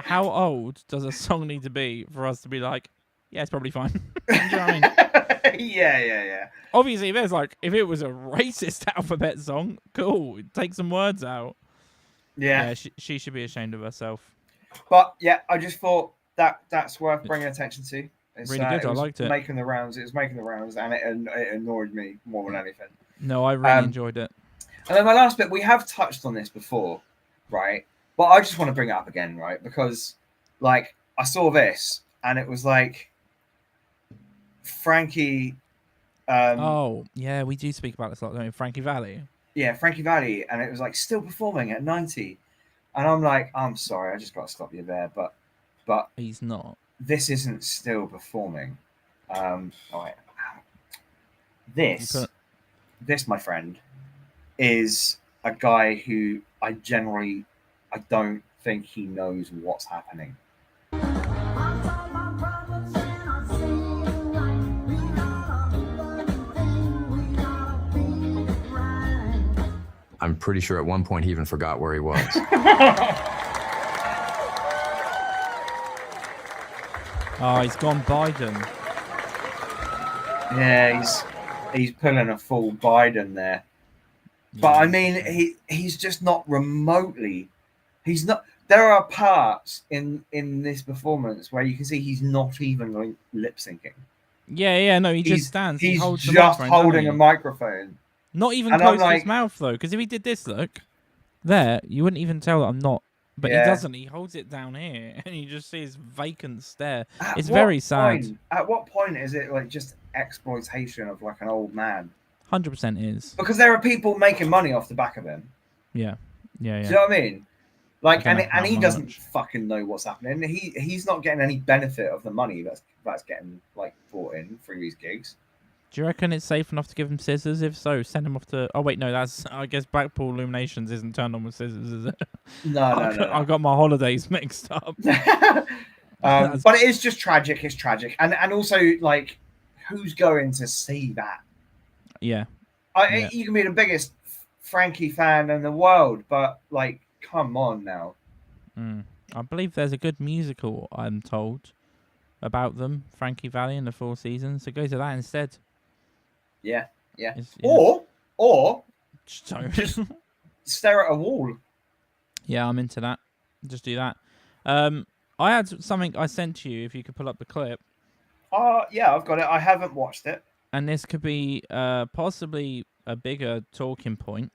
Speaker 1: How old does a song need to be for us to be like, yeah, it's probably fine? You know what I mean?
Speaker 2: Yeah.
Speaker 1: Obviously, if it was a racist alphabet song, cool. Take some words out.
Speaker 2: Yeah.
Speaker 1: She should be ashamed of herself.
Speaker 2: But yeah, I just thought that's worth bringing attention to. It's
Speaker 1: really good. I liked it.
Speaker 2: It was making the rounds, and it annoyed me more than anything.
Speaker 1: No, I really enjoyed it.
Speaker 2: And then my last bit, we have touched on this before, right? But I just want to bring it up again, right? Because, like, I saw this, and it was like Frankie.
Speaker 1: Oh, yeah, we do speak about this a lot, don't we? Frankie Valli.
Speaker 2: Yeah, Frankie Valli, and it was like still performing at 90. And I'm like, I'm sorry, I just got to stop you there, but
Speaker 1: he's not. This
Speaker 2: isn't still performing. All right. This, my friend, is a guy who I don't think he knows what's happening.
Speaker 5: I'm pretty sure at one point he even forgot where he was.
Speaker 1: Oh, he's gone Biden.
Speaker 2: Yeah, he's pulling a full Biden there. But I mean, he's just not remotely. He's not. There are parts in this performance where you can see he's not even lip syncing.
Speaker 1: Yeah. No, he just stands.
Speaker 2: He's just holding a microphone.
Speaker 1: Not even close to his mouth though, because if he did this, look there, you wouldn't even tell that I'm not but
Speaker 2: Yeah.
Speaker 1: he doesn't. He holds it down here, and you just see his vacant stare.
Speaker 2: At
Speaker 1: It's
Speaker 2: what
Speaker 1: very sad.
Speaker 2: point- At what point is it like just exploitation of like an old man?
Speaker 1: 100% is.
Speaker 2: Because there are people making money off the back of him.
Speaker 1: Yeah.
Speaker 2: Do you know what I mean? Like,
Speaker 1: I don't
Speaker 2: and
Speaker 1: know
Speaker 2: he
Speaker 1: how
Speaker 2: doesn't
Speaker 1: much.
Speaker 2: fucking know what's happening. He's not getting any benefit of the money that's getting like brought in through these gigs.
Speaker 1: Do you reckon it's safe enough to give him scissors? If so, send him off to. Oh wait, no, that's. I guess Blackpool Illuminations isn't turned on with scissors, is it?
Speaker 2: No,
Speaker 1: I got my holidays mixed up.
Speaker 2: But it is just tragic. It's tragic, and also like, who's going to see that?
Speaker 1: Yeah.
Speaker 2: You can be the biggest Frankie fan in the world, but like, come on now.
Speaker 1: I believe there's a good musical, I'm told, about them, Frankie Valli and the Four Seasons. So go to that instead.
Speaker 2: Yeah.
Speaker 1: It's-
Speaker 2: Or
Speaker 1: Just don't.
Speaker 2: just stare at a wall.
Speaker 1: Yeah, I'm into that. Just do that. I had something I sent to you. If you could pull up the clip,
Speaker 2: Yeah, I've got it. I haven't watched it.
Speaker 1: and this could be possibly a bigger talking point.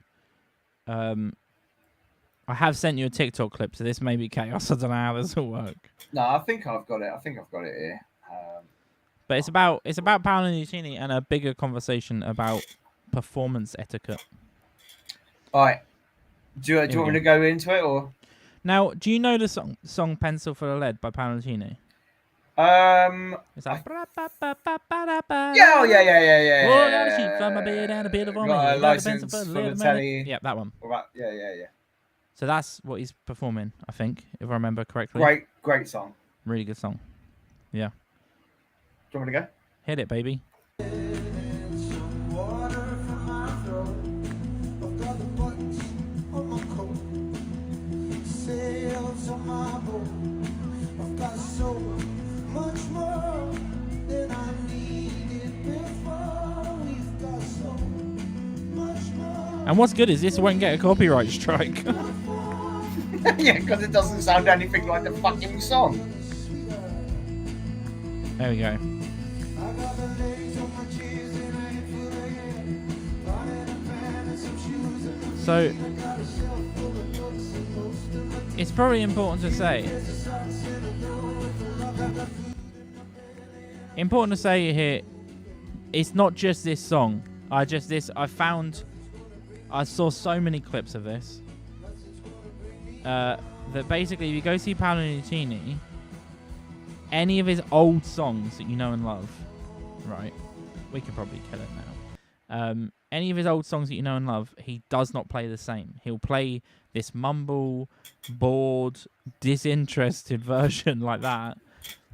Speaker 1: I have sent you a TikTok clip, so this may be chaos. I don't know how this will work.
Speaker 2: No, I think I've got it. I think I've got it here.
Speaker 1: But it's about Paolo Nutini and a bigger conversation about performance etiquette.
Speaker 2: All right. Do you
Speaker 1: we
Speaker 2: want me
Speaker 1: go.
Speaker 2: to go into it or?
Speaker 1: Now, do you know the song "Pencil for the Lead" by Paolo Nutini? It's like.
Speaker 2: Yeah, yeah.
Speaker 1: Oh, I got a sheet from my bed and a bit of
Speaker 2: Got
Speaker 1: me.
Speaker 2: a
Speaker 1: Got a
Speaker 2: license
Speaker 1: pencil
Speaker 2: for
Speaker 1: the
Speaker 2: the
Speaker 1: lead,
Speaker 2: telly.
Speaker 1: Yeah, that one.
Speaker 2: Yeah.
Speaker 1: So that's what he's performing, I think, if I remember correctly.
Speaker 2: Great song.
Speaker 1: Really good song. Yeah.
Speaker 2: Do you want me to go?
Speaker 1: Hit it, baby. And what's good is this won't get a copyright strike.
Speaker 2: Yeah, because it doesn't sound anything like the fucking song.
Speaker 1: There we go. So it's probably important to say. Important to say here, it's not just this song. I saw so many clips of this. That basically, if you go see Paolo Nutini, any of his old songs that you know and love, right? We could probably kill it now. Any of his old songs that you know and love, he does not play the same. He'll play this mumble, bored, disinterested version like that.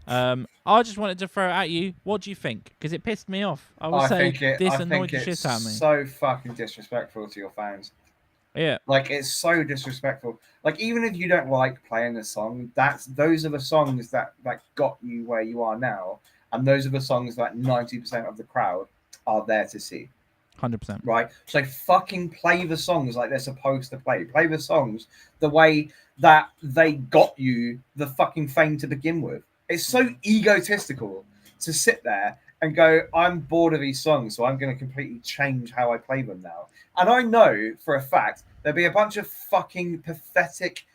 Speaker 1: I just wanted to throw it at you. What do you think? Because it pissed me off. I would say this annoyed the shit out of me.
Speaker 2: So fucking disrespectful to your fans.
Speaker 1: Yeah.
Speaker 2: Like, it's so disrespectful. Like, even if you don't like playing the song, those are the songs that got you where you are now, and those are the songs that 90% of the crowd are there to see.
Speaker 1: 100%.
Speaker 2: Right? So fucking play the songs like they're supposed to play. Play the songs the way that they got you the fucking fame to begin with. It's so egotistical to sit there and go, I'm bored of these songs, so I'm going to completely change how I play them now. And I know for a fact there'll be a bunch of fucking pathetic,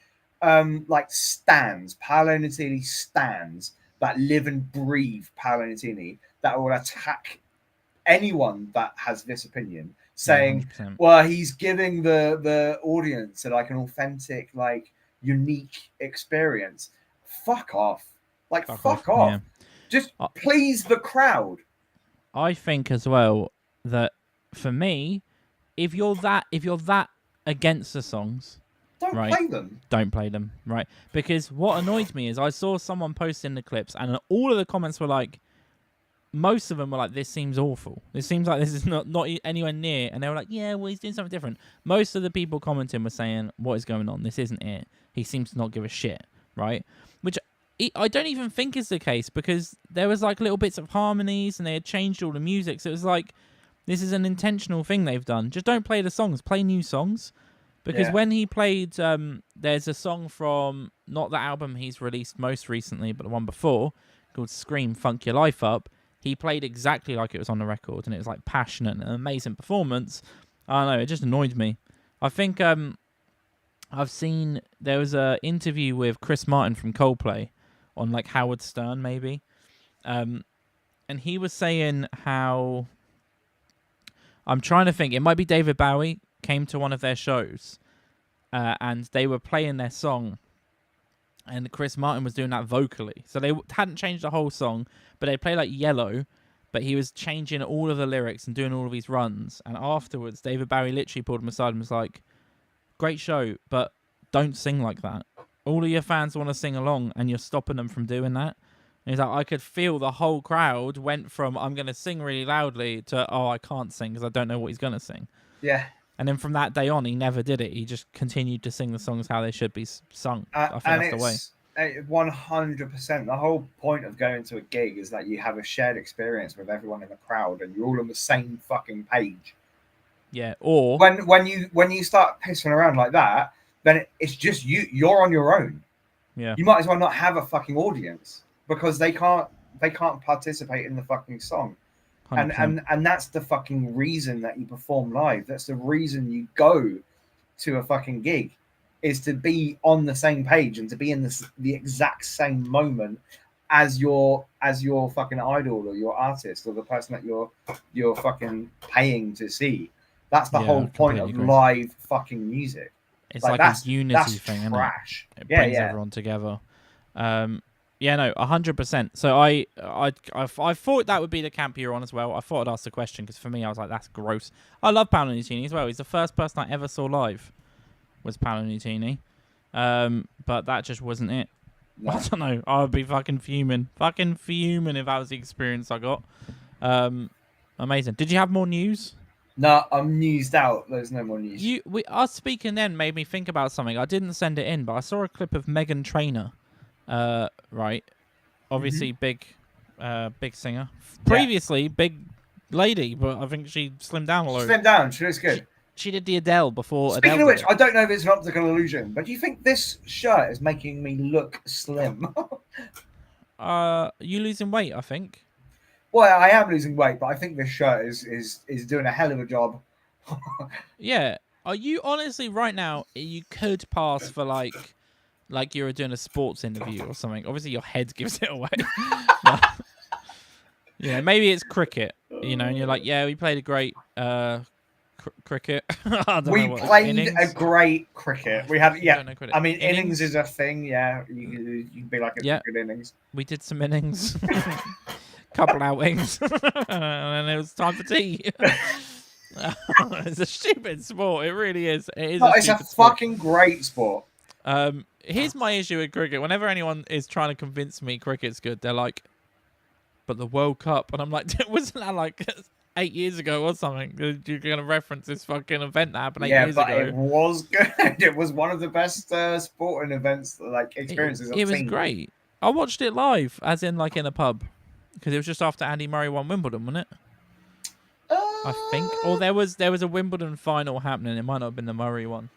Speaker 2: like stans, Paolo Nutini stans that live and breathe Paolo Nutini that will attack anyone that has this opinion, saying,
Speaker 1: 100%.
Speaker 2: well, he's giving the audience like an authentic, like unique experience. Fuck off. Like, fuck off.
Speaker 1: Yeah.
Speaker 2: Just please the crowd.
Speaker 1: I think as well that for me, if you're that against the songs,
Speaker 2: Don't
Speaker 1: right,
Speaker 2: play them.
Speaker 1: don't play them, right? Because what annoyed me is I saw someone posting the clips, and all of the comments were like, most of them were like, "This seems awful. This seems like this is not anywhere near." And they were like, "Yeah, well, he's doing something different." Most of the people commenting were saying, "What is going on? This isn't it. He seems to not give a shit," right? Which I don't even think is the case, because there was like little bits of harmonies and they had changed all the music. So it was like, this is an intentional thing they've done. Just don't play the songs. Play new songs. Because when he played, there's a song from, not the album he's released most recently, but the one before, called Scream, Funk Your Life Up. He played exactly like it was on the record, and it was like passionate and an amazing performance. I don't know, it just annoyed me. I think I've seen there was a interview with Chris Martin from Coldplay on like Howard Stern maybe, and he was saying how I'm trying to think. It might be David Bowie came to one of their shows, and they were playing their song, and Chris Martin was doing that vocally. So they hadn't changed the whole song, but they play like Yellow, but he was changing all of the lyrics and doing all of these runs. And afterwards, David Bowie literally pulled him aside and was like, "Great show, but don't sing like that. All of your fans want to sing along, and you're stopping them from doing that." And he's like, I could feel the whole crowd went from I'm going to sing really loudly to, oh, I can't sing because I don't know what he's going to sing.
Speaker 2: Yeah.
Speaker 1: And then from that day on, he never did it. He just continued to sing the songs how they should be sung. I think
Speaker 2: And
Speaker 1: that's the way.
Speaker 2: it's 100%. The whole point of going to a gig is that you have a shared experience with everyone in the crowd, and you're all on the same fucking page.
Speaker 1: Yeah. Or
Speaker 2: When you start pissing around like that, then it's just you. You're on your own.
Speaker 1: yeah,
Speaker 2: You might as well not have a fucking audience because they can't participate in the fucking song.
Speaker 1: 100%.
Speaker 2: And that's the fucking reason that you perform live. That's the reason you go to a fucking gig, is to be on the same page and to be in the exact same moment as your fucking idol or your artist or the person that you're fucking paying to see. That's the
Speaker 1: Yeah,
Speaker 2: whole
Speaker 1: I
Speaker 2: point
Speaker 1: completely
Speaker 2: of
Speaker 1: agree.
Speaker 2: live fucking music.
Speaker 1: It's like a unity
Speaker 2: that's
Speaker 1: thing, isn't it?
Speaker 2: trash.
Speaker 1: It
Speaker 2: Yeah,
Speaker 1: brings
Speaker 2: yeah.
Speaker 1: everyone together. Yeah, no, 100%. So I thought that would be the camp you're on as well. I thought I'd ask the question because for me, I was like, that's gross. I love Paolo Nutini as well. He's the first person I ever saw live was Paolo Nutini. But that just wasn't it.
Speaker 2: No.
Speaker 1: I don't know. I would be fucking fuming if that was the experience I got. Amazing. Did you have more news?
Speaker 2: No, I'm newsed out. There's no more news.
Speaker 1: Us speaking then made me think about something. I didn't send it in, but I saw a clip of Meghan Trainor. Right. Obviously, big singer. Previously, big lady, but I think she slimmed down a lot.
Speaker 2: Slim down. She looks good.
Speaker 1: She did the Adele before.
Speaker 2: Speaking
Speaker 1: Adele
Speaker 2: of which, I don't know if it's an optical illusion, but do you think this shirt is making me look slim?
Speaker 1: You losing weight? I think.
Speaker 2: Well, I am losing weight, but I think this shirt is doing a hell of a job.
Speaker 1: Yeah. Are you honestly right now? You could pass for like you were doing a sports interview or something. Obviously, your head gives it away. Yeah, maybe it's cricket. And you're like, yeah, we played a great cricket.
Speaker 2: We played a great cricket. We had, yeah. I mean, innings is a thing. Yeah, you can be like a good innings.
Speaker 1: We did some innings, couple outings, and then it was time for tea. It's a stupid sport. It really is.
Speaker 2: It's a fucking great sport.
Speaker 1: Here's my issue with cricket. Whenever anyone is trying to convince me cricket's good, they're like, "But the World Cup," and I'm like, "Wasn't that like 8 years ago or something? You're going to reference this fucking event that happened 8 years ago."
Speaker 2: Yeah, but it was good. It was one of the best sporting events, like experiences I've seen.
Speaker 1: It was great. I watched it live, as in like in a pub, because it was just after Andy Murray won Wimbledon, wasn't it? I think. Or there was a Wimbledon final happening. It might not have been the Murray one.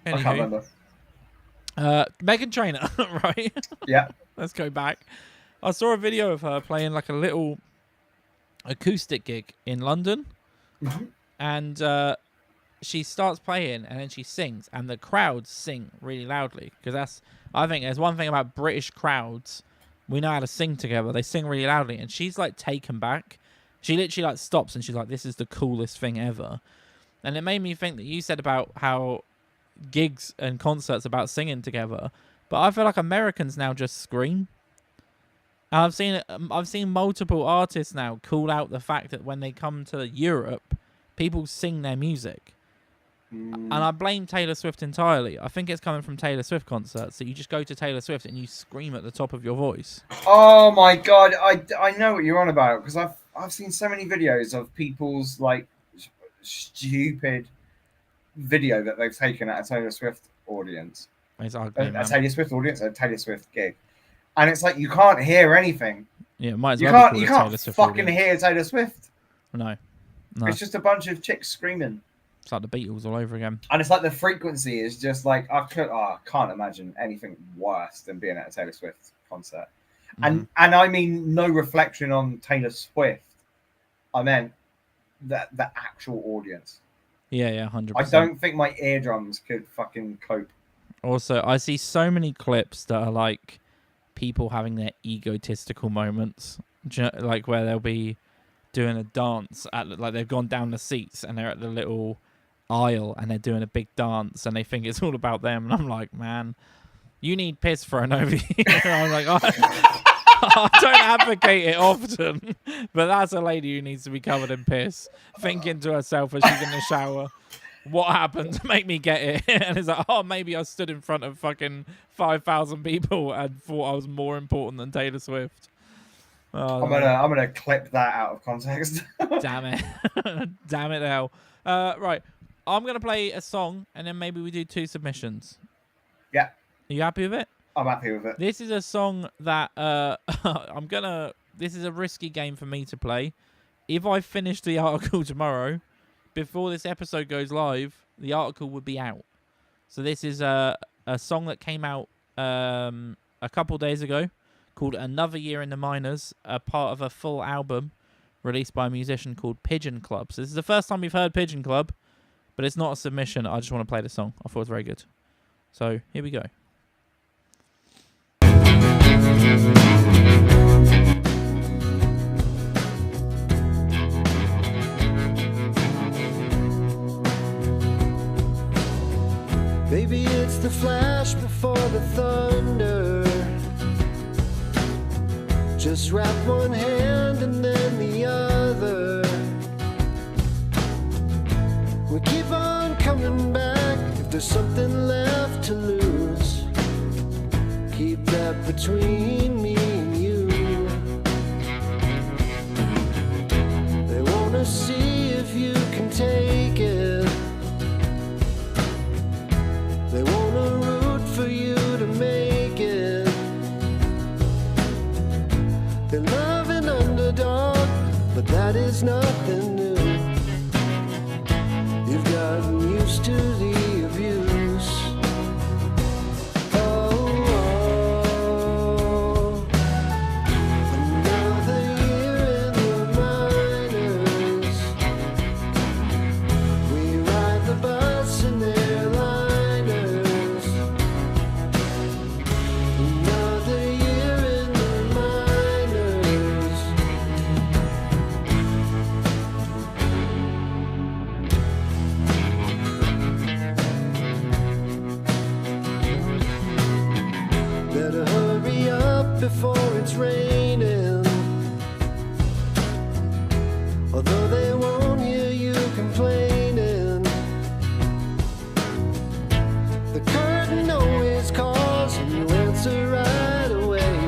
Speaker 2: Anywho, I can't remember.
Speaker 1: Meghan Trainor, right?
Speaker 2: Yeah.
Speaker 1: Let's go back. I saw a video of her playing like a little acoustic gig in London, and she starts playing, and then she sings, and the crowds sing really loudly because I think there's one thing about British crowds. We know how to sing together. They sing really loudly, and she's like taken back. She literally like stops, and she's like, "This is the coolest thing ever." And it made me think that you said about how gigs and concerts about singing together, but I feel like Americans now just scream. And I've seen multiple artists now call out the fact that when they come to Europe, people sing their music. And I blame Taylor Swift entirely. I think it's coming from Taylor Swift concerts that you just go to Taylor Swift and you scream at the top of your voice.
Speaker 2: Oh my god, I know what you're on about because I've seen so many videos of people's like stupid video that they've taken at a Taylor Swift audience.
Speaker 1: It's ugly,
Speaker 2: a Taylor Swift audience, a Taylor Swift gig. And it's like you can't hear anything.
Speaker 1: Yeah, might as well.
Speaker 2: You can't fucking hear Taylor Swift.
Speaker 1: No.
Speaker 2: It's just a bunch of chicks screaming.
Speaker 1: It's like the Beatles all over again.
Speaker 2: And it's like the frequency is just like I can't imagine anything worse than being at a Taylor Swift concert. And I mean no reflection on Taylor Swift. I meant the actual audience.
Speaker 1: Yeah, 100%.
Speaker 2: I don't think my eardrums could fucking cope.
Speaker 1: Also, I see so many clips that are like people having their egotistical moments, like where they'll be doing a dance like they've gone down the seats and they're at the little aisle and they're doing a big dance and they think it's all about them. And I'm like, man, you need piss thrown over you. I'm like, I don't advocate it often, but that's a lady who needs to be covered in piss, thinking to herself as she's in the shower, what happened to make me get it? And it's like, oh, maybe I stood in front of fucking 5,000 people and thought I was more important than Taylor Swift. Oh,
Speaker 2: I'm gonna clip that out of context.
Speaker 1: damn it. Damn it, hell. Right. I'm going to play a song and then maybe we do 2 submissions.
Speaker 2: Yeah.
Speaker 1: Are you happy with it?
Speaker 2: I'm happy with it.
Speaker 1: This is a song that this is a risky game for me to play. If I finish the article tomorrow, before this episode goes live, the article would be out. So this is a song that came out a couple days ago called Another Year in the Minors, a part of a full album released by a musician called Pigeon Club. So this is the first time we've heard Pigeon Club, but it's not a submission. I just want to play the song. I thought it was very good. So here we go.
Speaker 6: Maybe it's the flash before the thunder. Just wrap one hand and then the other. We keep on coming back. If there's something left to lose, keep that between me and you. They wanna see if you can take it. They wanna root for you to make it. They love an underdog, but that is nothing new. You've gotten used to the abuse. Another year in the minors. We ride the bus in their liners. Another year in the minors. Better hurry up before it's raining. Although they won't hear you complaining. The curtain always calls and you answer right away.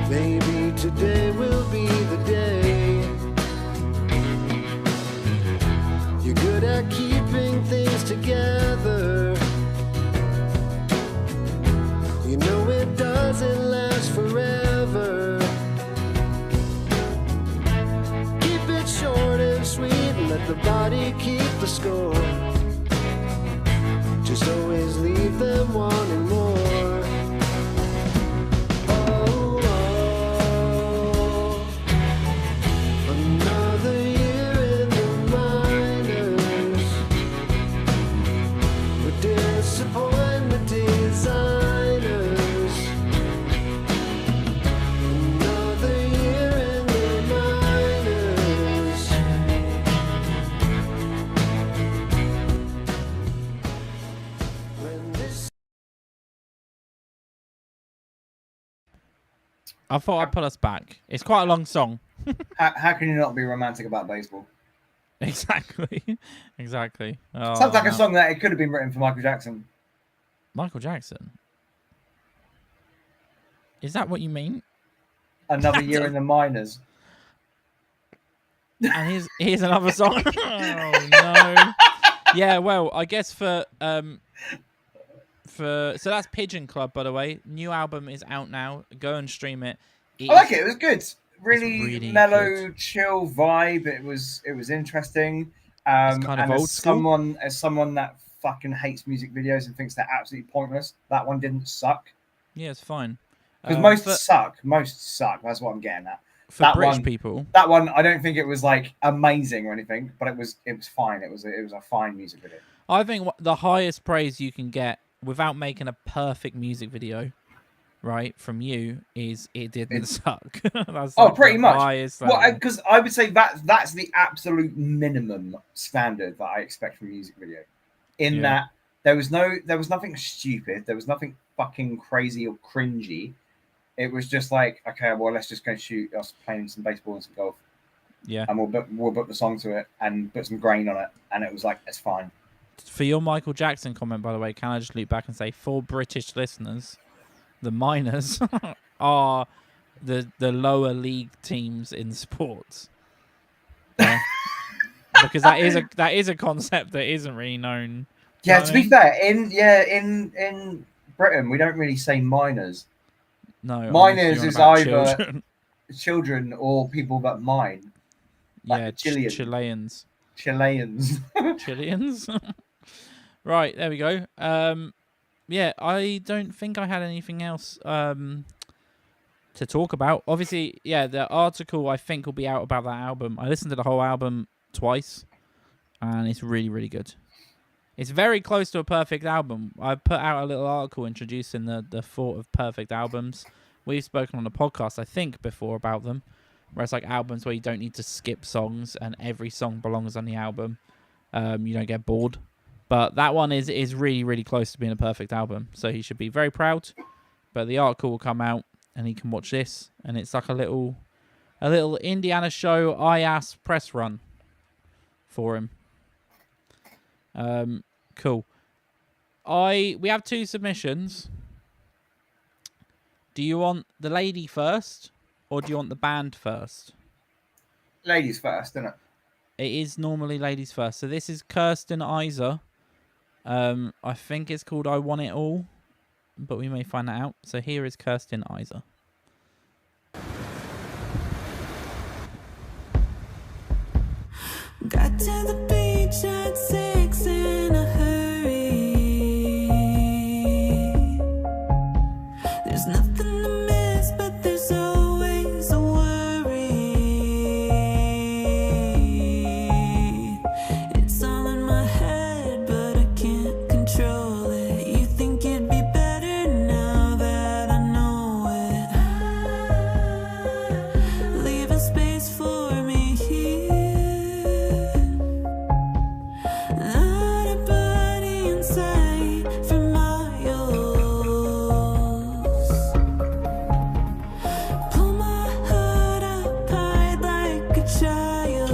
Speaker 6: Maybe today will be the day. You're good at keeping things together. You know it doesn't last forever. Keep it short and sweet and let the body keep the score. Just always leave them wanting more. Another year in the minors. With disappointment designers. Another year in the minors. When this
Speaker 1: I thought I'd put us back. It's quite a long song.
Speaker 2: How can you not be romantic about baseball?
Speaker 1: Exactly. Exactly. Oh,
Speaker 2: Sounds like a
Speaker 1: no.
Speaker 2: song that it could have been written for Michael Jackson.
Speaker 1: Michael Jackson. Is that what you mean?
Speaker 2: Another year in the minors.
Speaker 1: And here's another song. Oh no. Yeah, well, I guess for so that's Pigeon Club, by the way. New album is out now. Go and stream it.
Speaker 2: I like it. It was good. Really,
Speaker 1: really
Speaker 2: mellow,
Speaker 1: good.
Speaker 2: chill vibe. It was interesting.
Speaker 1: It's kind of
Speaker 2: and
Speaker 1: old
Speaker 2: as
Speaker 1: school.
Speaker 2: someone that fucking hates music videos and thinks they're absolutely pointless, that one didn't suck.
Speaker 1: Yeah, it's fine.
Speaker 2: Because most suck. Most suck. That's what I'm getting at.
Speaker 1: For
Speaker 2: that
Speaker 1: British
Speaker 2: one,
Speaker 1: people.
Speaker 2: that one, I don't think it was like amazing or anything, but it was fine. It was a fine music video.
Speaker 1: I think the highest praise you can get without making a perfect music video, right, from you is it didn't suck. That's like
Speaker 2: Pretty
Speaker 1: the
Speaker 2: much.
Speaker 1: highest
Speaker 2: Well,
Speaker 1: level.
Speaker 2: because I would say that's the absolute minimum standard that I expect from a music video. In
Speaker 1: Yeah.
Speaker 2: that there was nothing stupid, there was nothing fucking crazy or cringy. It was just like, okay, well, let's just go shoot us playing some baseball and some golf.
Speaker 1: Yeah.
Speaker 2: And we'll book the song to it and put some grain on it, and it was like, it's fine.
Speaker 1: For your Michael Jackson comment, by the way, can I just loop back and say, for British listeners, the minors are the lower league teams in sports. Yeah. Because that is a concept that isn't really known.
Speaker 2: Yeah, to be fair, in Britain we don't really say minors.
Speaker 1: No,
Speaker 2: Minors is either
Speaker 1: children
Speaker 2: or people that mine. Like
Speaker 1: yeah,
Speaker 2: Chileans.
Speaker 1: Chileans. Chileans? Right, there we go. Yeah, I don't think I had anything else to talk about. Obviously, yeah, the article I think will be out about that album. I listened to the whole album twice, and it's really, really good. It's very close to a perfect album. I put out a little article introducing the thought of perfect albums. We've spoken on the podcast, I think, before about them, where it's like albums where you don't need to skip songs and every song belongs on the album. You don't get bored. But that one is really, really close to being a perfect album. So he should be very proud. But the article will come out and he can watch this. And it's like a little Indiana show IAAS press run for him. Cool. We have 2 submissions. Do you want the lady first or do you want the band first?
Speaker 2: Ladies first, isn't it?
Speaker 1: It is normally ladies first. So this is Kirsten Iser. I think it's called I Want It All, but we may find that out. So here is Kirsten Iser.
Speaker 7: Got to the beach at 6 in a hurry. There's nothing to miss, but there's always a worry. It's all in my head, but I can't control it. You think it'd be better now that I know it. Leave a space for me here. Not a body inside for miles. Pull my hood up, hide like a child.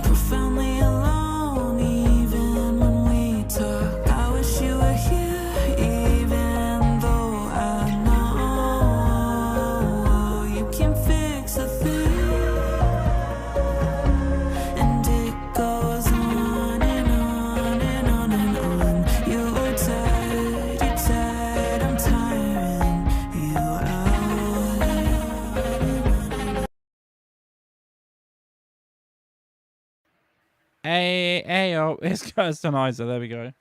Speaker 7: Profoundly alone, even when we talk. I wish you were here, even though I know you can fix a thing. And it goes on and on and on and on. You're tired, I'm tiring you out.
Speaker 1: Hey, oh, it's Kirsten Iser. There we go.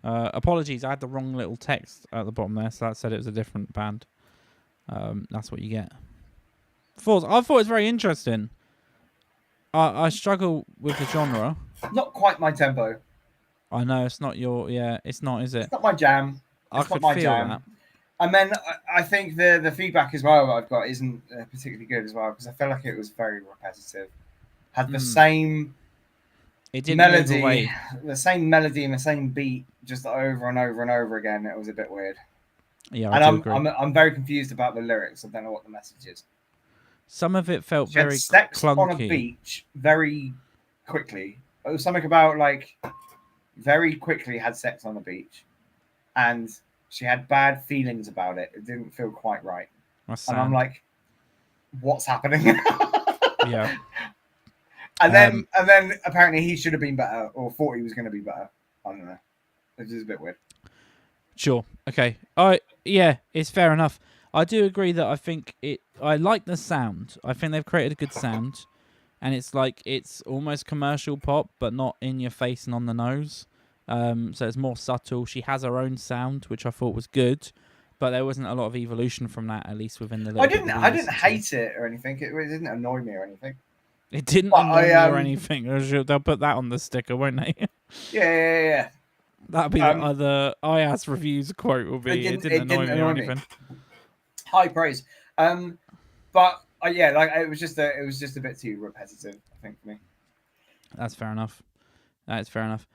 Speaker 1: Apologies, I had the wrong little text at the bottom there, so that said it was a different band. That's what you get. I thought it was very interesting. I struggle with the genre.
Speaker 2: Not quite my tempo.
Speaker 1: I know it's not your. Yeah, it's not, is it?
Speaker 2: It's not my jam.
Speaker 1: I
Speaker 2: It's not
Speaker 1: could
Speaker 2: my
Speaker 1: feel
Speaker 2: jam.
Speaker 1: that.
Speaker 2: And then I think the feedback as well that I've got isn't particularly good as well, because I feel like it was very repetitive. Had the same
Speaker 1: It didn't move away.
Speaker 2: melody, the same melody and the same beat just over and over and over again. It was a bit weird.
Speaker 1: Yeah,
Speaker 2: And
Speaker 1: I do agree.
Speaker 2: I'm very confused about the lyrics. I don't know what the message is.
Speaker 1: Some of it felt
Speaker 2: She had
Speaker 1: very
Speaker 2: sex
Speaker 1: clunky.
Speaker 2: on a beach very quickly. It was something about like very quickly had sex on the beach, and she had bad feelings about it. It didn't feel quite right.
Speaker 1: That's
Speaker 2: And I'm
Speaker 1: sad.
Speaker 2: like, what's happening?
Speaker 1: Yeah.
Speaker 2: And then apparently he should have been better, or thought he was going to be better. I don't know. It's just a bit weird.
Speaker 1: Sure. Okay. Yeah, it's fair enough. I do agree that I like the sound. I think they've created a good sound, and it's like it's almost commercial pop, but not in your face and on the nose. So it's more subtle. She has her own sound, which I thought was good, but there wasn't a lot of evolution from that, at least within the.
Speaker 2: I
Speaker 1: little bit
Speaker 2: didn't.
Speaker 1: that we
Speaker 2: I didn't
Speaker 1: listened to.
Speaker 2: hate it or anything. It didn't annoy me or anything.
Speaker 1: It didn't
Speaker 2: But
Speaker 1: annoy
Speaker 2: I,
Speaker 1: me or anything. They'll put that on the sticker, won't they?
Speaker 2: Yeah.
Speaker 1: That'll be the other IAAS reviews quote. Will be it didn't annoy me or anything.
Speaker 2: High praise. But yeah, like it was just a bit too repetitive, I think, for me.
Speaker 1: That's fair enough. That's fair enough.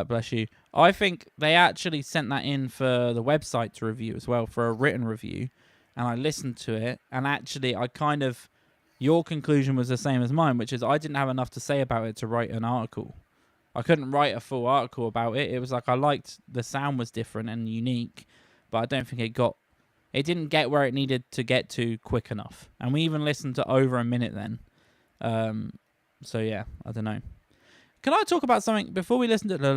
Speaker 1: Bless you. I think they actually sent that in for the website to review as well, for a written review, and I listened to it, and actually your conclusion was the same as mine, which is I didn't have enough to say about it to write an article. I couldn't write a full article about it. It was like I liked the sound was different and unique, but I don't think it didn't get where it needed to get to quick enough. And we even listened to over a minute then. So yeah, I don't know. Can I talk about something before we listen to the